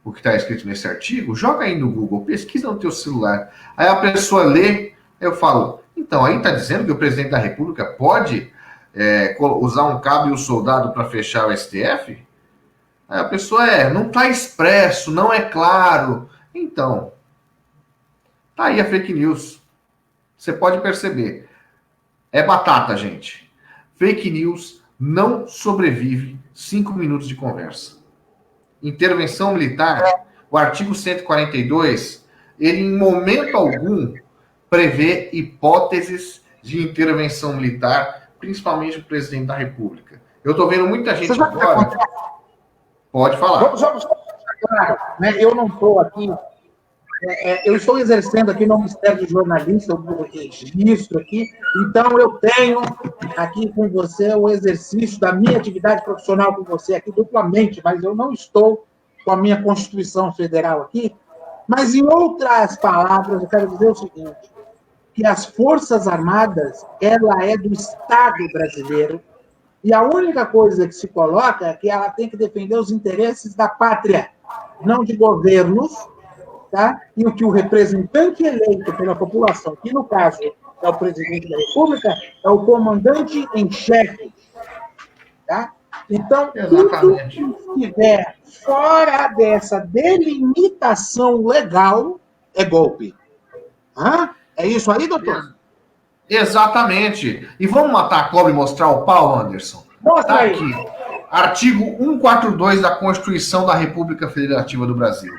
o que está escrito nesse artigo? Joga aí no Google, pesquisa no teu celular. Aí a pessoa lê, eu falo, então, aí está dizendo que o presidente da República pode usar um cabo e um soldado para fechar o STF? Aí a pessoa não está expresso, não é claro. Então, tá aí a fake news. Você pode perceber. É batata, gente. Fake news não sobrevive 5 minutos de conversa. Intervenção militar, o artigo 142, ele em momento algum prevê hipóteses de intervenção militar, principalmente o presidente da República. Eu estou vendo muita gente agora... Pode falar. Vamos claro, né? Eu não estou aqui eu estou exercendo aqui no Ministério de Jornalista, o registro aqui, então eu tenho aqui com você o exercício da minha atividade profissional com você aqui duplamente, mas eu não estou com a minha Constituição Federal aqui. Mas, em outras palavras, eu quero dizer o seguinte, que as Forças Armadas, ela é do Estado brasileiro, e a única coisa que se coloca é que ela tem que defender os interesses da pátria, não de governos, tá? E o que o representante eleito pela população, que no caso é o presidente da República, é o comandante em chefe, tá? Então, tudo que estiver fora dessa delimitação legal é golpe. É isso aí, doutor? Exatamente. E vamos matar a cobra e mostrar o pau, Anderson? Mostra aí. Aqui. Artigo 142 da Constituição da República Federativa do Brasil.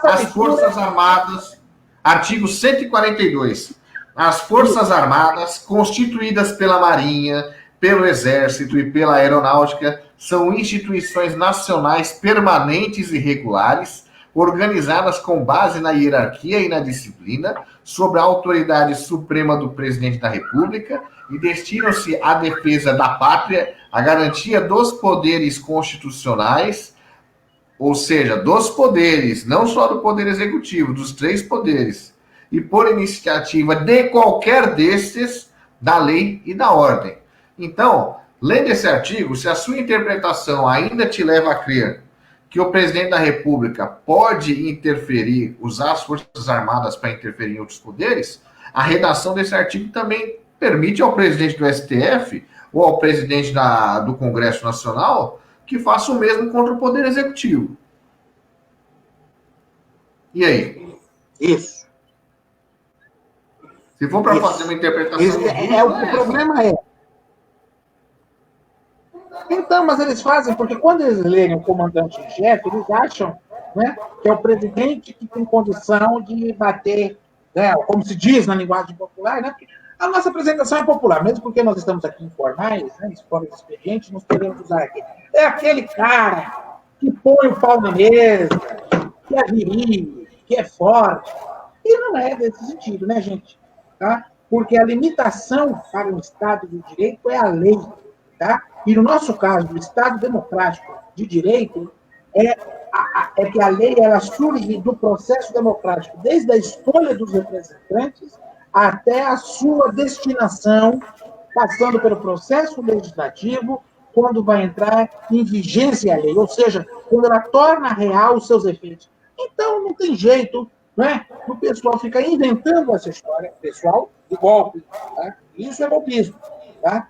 As Forças Armadas, artigo 142. As Forças Armadas, constituídas pela Marinha, pelo Exército e pela Aeronáutica, são instituições nacionais permanentes e regulares, organizadas com base na hierarquia e na disciplina, sob a autoridade suprema do Presidente da República, e destinam-se à defesa da pátria, à garantia dos poderes constitucionais, ou seja, dos poderes, não só do Poder Executivo, dos 3 poderes, e por iniciativa de qualquer destes, da lei e da ordem. Então, lendo esse artigo, se a sua interpretação ainda te leva a crer que o presidente da República pode interferir, usar as Forças Armadas para interferir em outros poderes, a redação desse artigo também permite ao presidente do STF ou ao presidente do Congresso Nacional que faça o mesmo contra o Poder Executivo. E aí? Isso. Se for para fazer uma interpretação... O problema é... Então, mas eles fazem, porque quando eles leem o comandante em chefe, eles acham, né, que é o presidente que tem condição de bater, né, como se diz na linguagem popular, né, porque a nossa apresentação é popular, mesmo porque nós estamos aqui informais, né, expondo esse expediente, nós podemos usar aqui. É aquele cara que põe o pau na mesa, que é viril, que é forte, e não é desse sentido, né, gente? Tá? Porque a limitação para o Estado de Direito é a lei, tá? E no nosso caso, o Estado democrático de direito é que a lei ela surge do processo democrático, desde a escolha dos representantes até a sua destinação, passando pelo processo legislativo, quando vai entrar em vigência a lei, ou seja, quando ela torna real os seus efeitos. Então, não tem jeito, né? O pessoal fica inventando essa história, pessoal, de golpe. Tá? Isso é golpismo. Tá?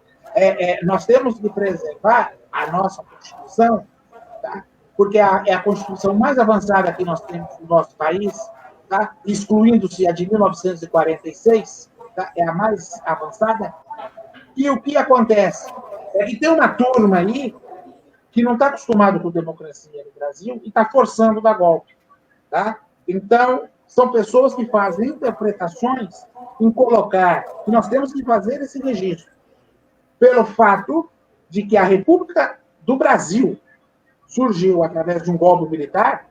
Nós temos que preservar a nossa Constituição, tá? Porque é a Constituição mais avançada que nós temos no nosso país, tá? Excluindo-se a de 1946, tá? É a mais avançada. E o que acontece? É que tem uma turma aí que não está acostumado com democracia no Brasil e está forçando dar golpe. Tá? Então, são pessoas que fazem interpretações em colocar, que nós temos que fazer esse registro, pelo fato de que a República do Brasil surgiu através de um golpe militar,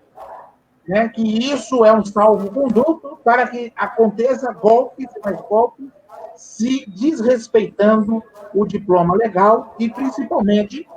né, que isso é um salvo-conduto para que aconteça golpe, mais golpe, se desrespeitando o diploma legal e, principalmente,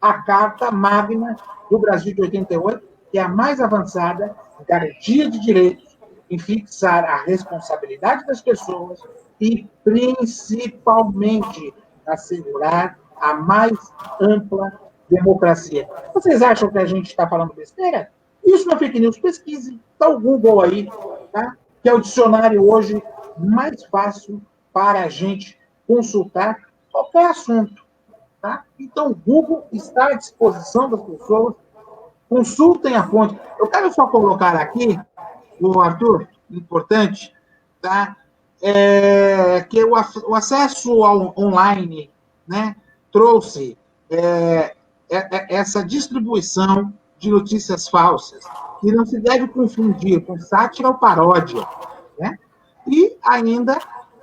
a Carta Magna do Brasil de 88, que é a mais avançada em garantia de direitos, em fixar a responsabilidade das pessoas e, principalmente, assegurar a mais ampla democracia. Vocês acham que a gente está falando besteira? Isso não é fake news. Pesquise, está o Google aí, tá? Que é o dicionário hoje mais fácil para a gente consultar qualquer assunto. Tá? Então, o Google está à disposição das pessoas. Consultem a fonte. Eu quero só colocar aqui, o Arthur, importante, tá? Que o acesso online, né, trouxe essa distribuição de notícias falsas, que não se deve confundir com sátira ou paródia, né? E ainda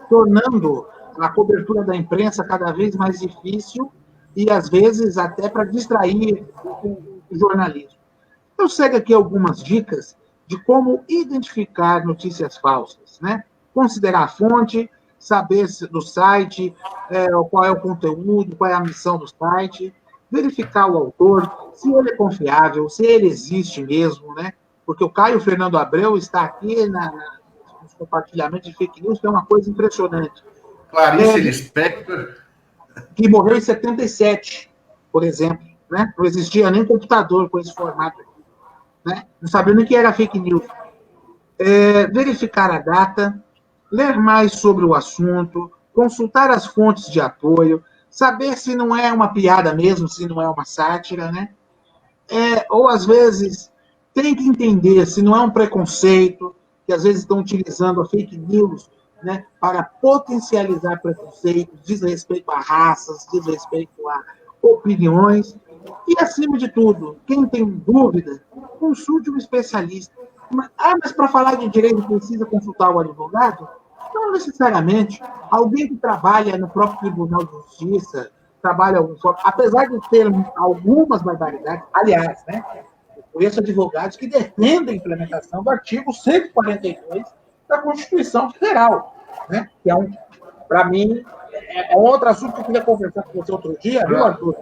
tornando a cobertura da imprensa cada vez mais difícil e, às vezes, até para distrair o jornalismo. Eu segue aqui algumas dicas de como identificar notícias falsas, né? Considerar a fonte, saber do site, qual é o conteúdo, qual é a missão do site, verificar o autor, se ele é confiável, se ele existe mesmo, né? Porque o Caio Fernando Abreu está aqui nos compartilhamentos de fake news, que é uma coisa impressionante. Clarice Lispector, que morreu em 77, por exemplo, né? Não existia nem computador com esse formato, né? Não sabia nem que era fake news. Verificar a data, ler mais sobre o assunto, consultar as fontes de apoio, saber se não é uma piada mesmo, se não é uma sátira, né? Ou, às vezes, tem que entender se não é um preconceito, que às vezes estão utilizando a fake news, né, para potencializar preconceitos, diz respeito a raças, diz respeito a opiniões. E, acima de tudo, quem tem dúvida, consulte um especialista. Mas para falar de direito precisa consultar o advogado? Não necessariamente. Alguém que trabalha no próprio Tribunal de Justiça, apesar de ter algumas barbaridades, aliás, né, eu conheço advogados que defendem a implementação do artigo 142 da Constituição Federal, né, que para mim, é um outro assunto que eu queria conversar com você outro dia, viu, Arthur?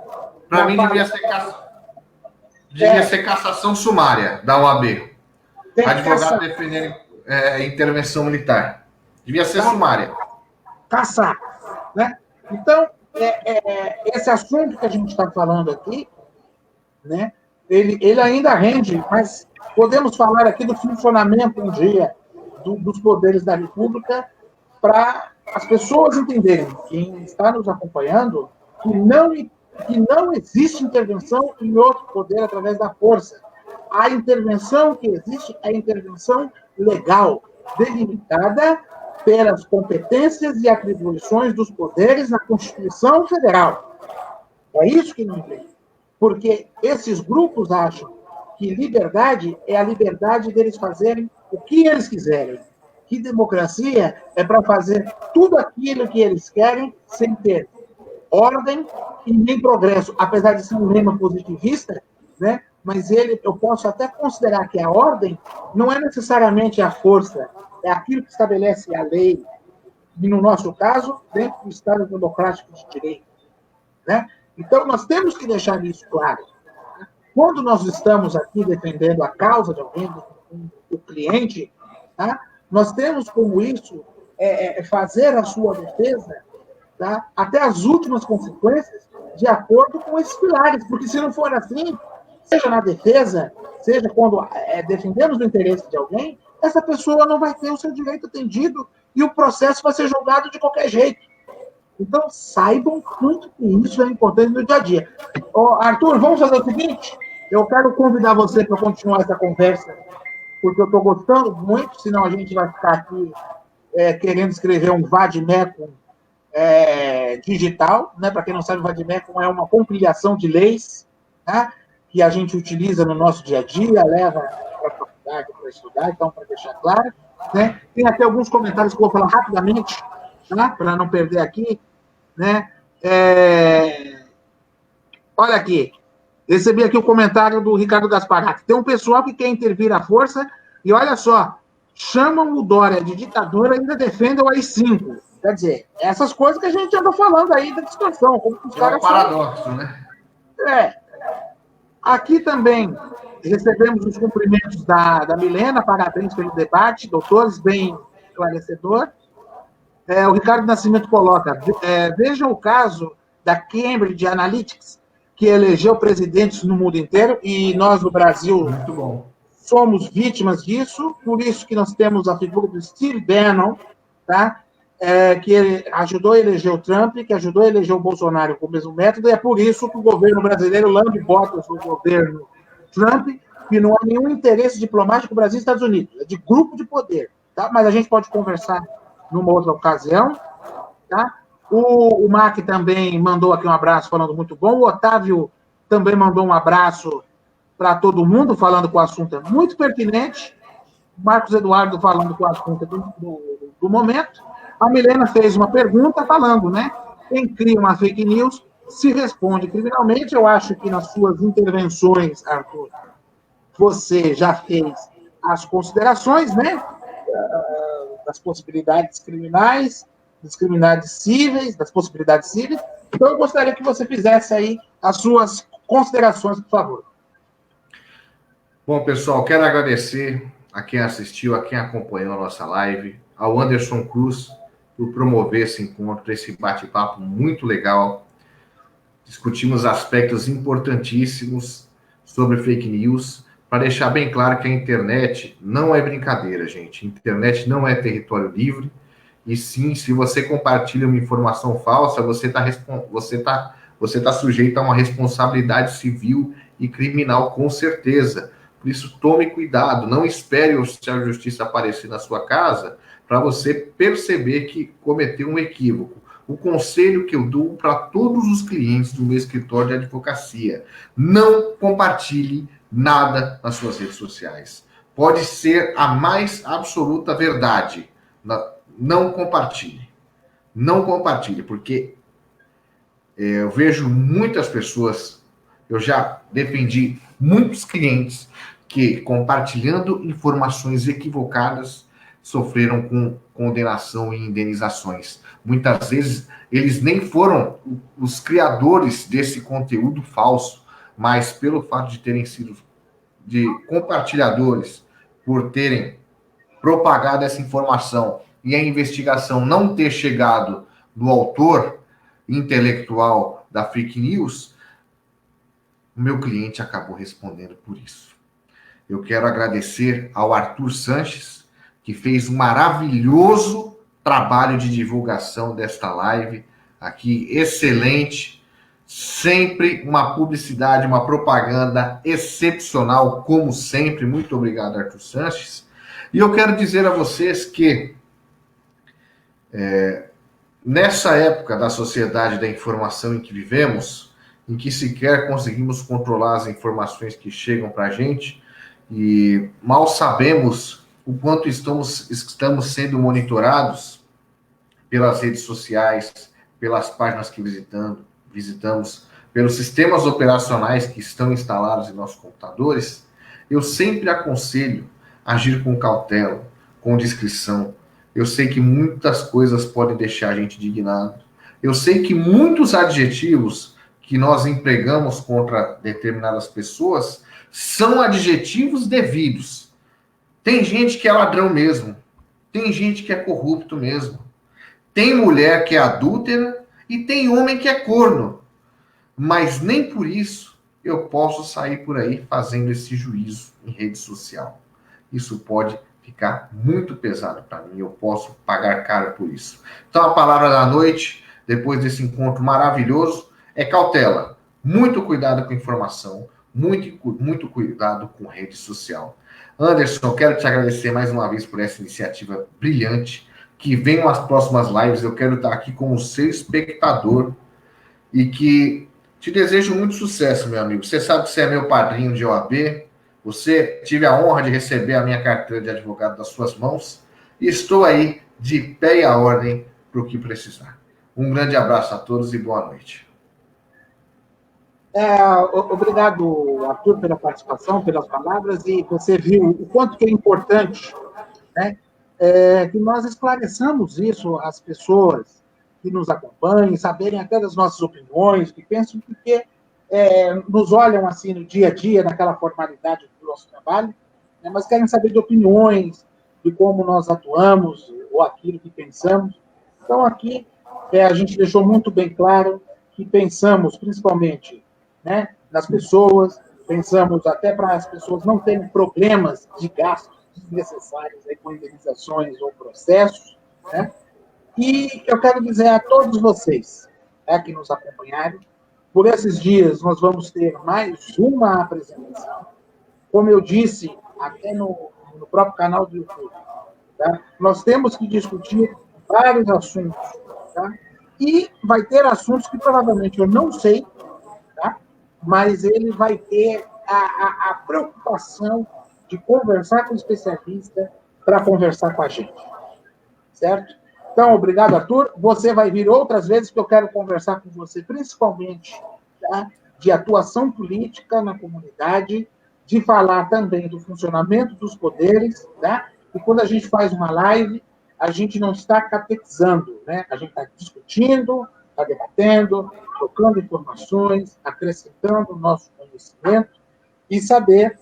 Para mim, devia ser cassação sumária da OAB. Advogado defendendo intervenção militar. Devia ser sumária. Caçar, né? Então, esse assunto que a gente está falando aqui, né, ele ainda rende, mas podemos falar aqui do funcionamento um dia dos poderes da República para as pessoas entenderem, quem está nos acompanhando, que não existe intervenção em outro poder através da força. A intervenção que existe é a intervenção legal, delimitada pelas competências e atribuições dos poderes na Constituição Federal. É isso que não entende. Porque esses grupos acham que liberdade é a liberdade deles fazerem o que eles quiserem. Que democracia é para fazer tudo aquilo que eles querem sem ter ordem e nem progresso. Apesar de ser um lema positivista, né? Mas eu posso até considerar que a ordem não é necessariamente a força, é aquilo que estabelece a lei, e, no nosso caso, dentro do Estado democrático de direito, né? Então, nós temos que deixar isso claro. Quando nós estamos aqui defendendo a causa de alguém, do cliente, tá? Nós temos como isso fazer a sua defesa, tá? Até as últimas consequências, de acordo com esses pilares, porque se não for assim, seja na defesa, seja quando defendemos o interesse de alguém, essa pessoa não vai ter o seu direito atendido e o processo vai ser julgado de qualquer jeito. Então, saibam muito que isso é importante no dia a dia. Arthur, vamos fazer o seguinte? Eu quero convidar você para continuar essa conversa, porque eu estou gostando muito, senão a gente vai ficar aqui querendo escrever um vademecum digital, né? Para quem não sabe, o vademecum é uma compilação de leis, tá? Que a gente utiliza no nosso dia a dia, leva para a faculdade para estudar, então, para deixar claro, né? Tem até alguns comentários que eu vou falar rapidamente, tá? Para não perder aqui, né? Olha aqui, recebi aqui o comentário do Ricardo Gasparati. Tem um pessoal que quer intervir à força e, olha só, chamam o Dória de ditador e ainda defendem o AI-5. Quer dizer, essas coisas que a gente anda falando aí da discussão. Como os caras um paradoxo, são... né? Aqui também recebemos os cumprimentos da Milena, parabéns pelo debate, doutores, bem esclarecedor. O Ricardo Nascimento coloca, vejam o caso da Cambridge Analytics, que elegeu presidentes no mundo inteiro, e nós, no Brasil, somos vítimas disso, por isso que nós temos a figura do Steve Bannon, tá? Que ajudou a eleger o Trump, que ajudou a eleger o Bolsonaro com o mesmo método, e é por isso que o governo brasileiro lambe botas do governo Trump, que não há nenhum interesse diplomático Brasil e Estados Unidos, é de grupo de poder, tá? Mas a gente pode conversar numa outra ocasião, tá? O Mac também mandou aqui um abraço falando muito bom, o Otávio também mandou um abraço para todo mundo, falando que o assunto é muito pertinente, o Marcos Eduardo falando que o assunto é do momento. A Milena fez uma pergunta falando, né? Quem cria uma fake news se responde criminalmente. Eu acho que nas suas intervenções, Arthur, você já fez as considerações, né, das possibilidades criminais, das criminalidades cíveis, das possibilidades cíveis. Então, eu gostaria que você fizesse aí as suas considerações, por favor. Bom, pessoal, quero agradecer a quem assistiu, a quem acompanhou a nossa live, ao Anderson Cruz por promover esse encontro, esse bate-papo muito legal. Discutimos aspectos importantíssimos sobre fake news, para deixar bem claro que a internet não é brincadeira, gente. A internet não é território livre, e sim, se você compartilha uma informação falsa, você tá sujeito a uma responsabilidade civil e criminal, com certeza. Por isso, tome cuidado, não espere o oficial de justiça aparecer na sua casa para você perceber que cometeu um equívoco. O conselho que eu dou para todos os clientes do meu escritório de advocacia: não compartilhe nada nas suas redes sociais. Pode ser a mais absoluta verdade. Não compartilhe. Não compartilhe, porque eu vejo muitas pessoas, eu já defendi muitos clientes que, compartilhando informações equivocadas, sofreram com condenação e indenizações. Muitas vezes, eles nem foram os criadores desse conteúdo falso, mas pelo fato de terem sido de compartilhadores, por terem propagado essa informação e a investigação não ter chegado no autor intelectual da fake news, o meu cliente acabou respondendo por isso. Eu quero agradecer ao Arthur Sanches, que fez um maravilhoso trabalho de divulgação desta live aqui, excelente, sempre uma publicidade, uma propaganda excepcional, como sempre. Muito obrigado, Arthur Sanches. E eu quero dizer a vocês que nessa época da sociedade da informação em que vivemos, em que sequer conseguimos controlar as informações que chegam para a gente, e mal sabemos o quanto estamos sendo monitorados pelas redes sociais, pelas páginas que visitamos, pelos sistemas operacionais que estão instalados em nossos computadores, eu sempre aconselho agir com cautela, com discrição. Eu sei que muitas coisas podem deixar a gente indignado. Eu sei que muitos adjetivos que nós empregamos contra determinadas pessoas são adjetivos devidos. Tem gente que é ladrão mesmo. Tem gente que é corrupto mesmo. Tem mulher que é adúltera e tem homem que é corno. Mas nem por isso eu posso sair por aí fazendo esse juízo em rede social. Isso pode ficar muito pesado para mim. Eu posso pagar caro por isso. Então, a palavra da noite, depois desse encontro maravilhoso, é cautela. Muito cuidado com a informação. Muito cuidado com rede social. Anderson, quero te agradecer mais uma vez por essa iniciativa brilhante. Que venham as próximas lives. Eu quero estar aqui como seu espectador. E que te desejo muito sucesso, meu amigo. Você sabe que você é meu padrinho de OAB. Você tive a honra de receber a minha carteira de advogado das suas mãos. E estou aí de pé e à ordem para o que precisar. Um grande abraço a todos e boa noite. Obrigado, Arthur, pela participação, pelas palavras, e você viu o quanto que é importante, né, que nós esclareçamos isso às pessoas que nos acompanham, saberem até das nossas opiniões, que pensam que nos olham assim no dia a dia, naquela formalidade do nosso trabalho, né, mas querem saber de opiniões, de como nós atuamos, ou aquilo que pensamos. Então, aqui, a gente deixou muito bem claro que pensamos, principalmente, né, nas pessoas, pensamos até para as pessoas não terem problemas de gastos desnecessários aí, com indenizações ou processos, né? E eu quero dizer a todos vocês, né, que nos acompanharam, por esses dias nós vamos ter mais uma apresentação, como eu disse até no próprio canal do YouTube, tá? Nós temos que discutir vários assuntos, tá? E vai ter assuntos que provavelmente eu não sei, tá? Mas ele vai ter a preocupação de conversar com o especialista para conversar com a gente, certo? Então, obrigado, Arthur. Você vai vir outras vezes que eu quero conversar com você, principalmente, tá, de atuação política na comunidade, de falar também do funcionamento dos poderes, né? E quando a gente faz uma live, a gente não está catequizando, né? A gente está discutindo, está debatendo, trocando informações, acrescentando o nosso conhecimento e saber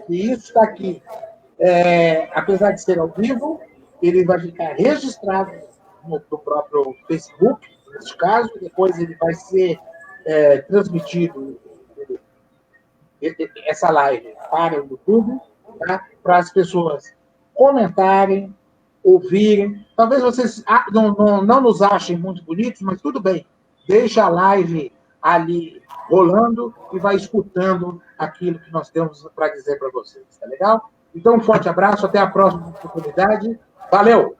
que isso está aqui, apesar de ser ao vivo, ele vai ficar registrado no próprio Facebook, nesse caso, depois ele vai ser transmitido, essa live, para o YouTube, tá? Para as pessoas comentarem, ouvirem. Talvez vocês não nos achem muito bonitos, mas tudo bem. Deixa a live ali rolando e vai escutando aquilo que nós temos para dizer para vocês. Tá legal? Então, um forte abraço, até a próxima oportunidade. Valeu!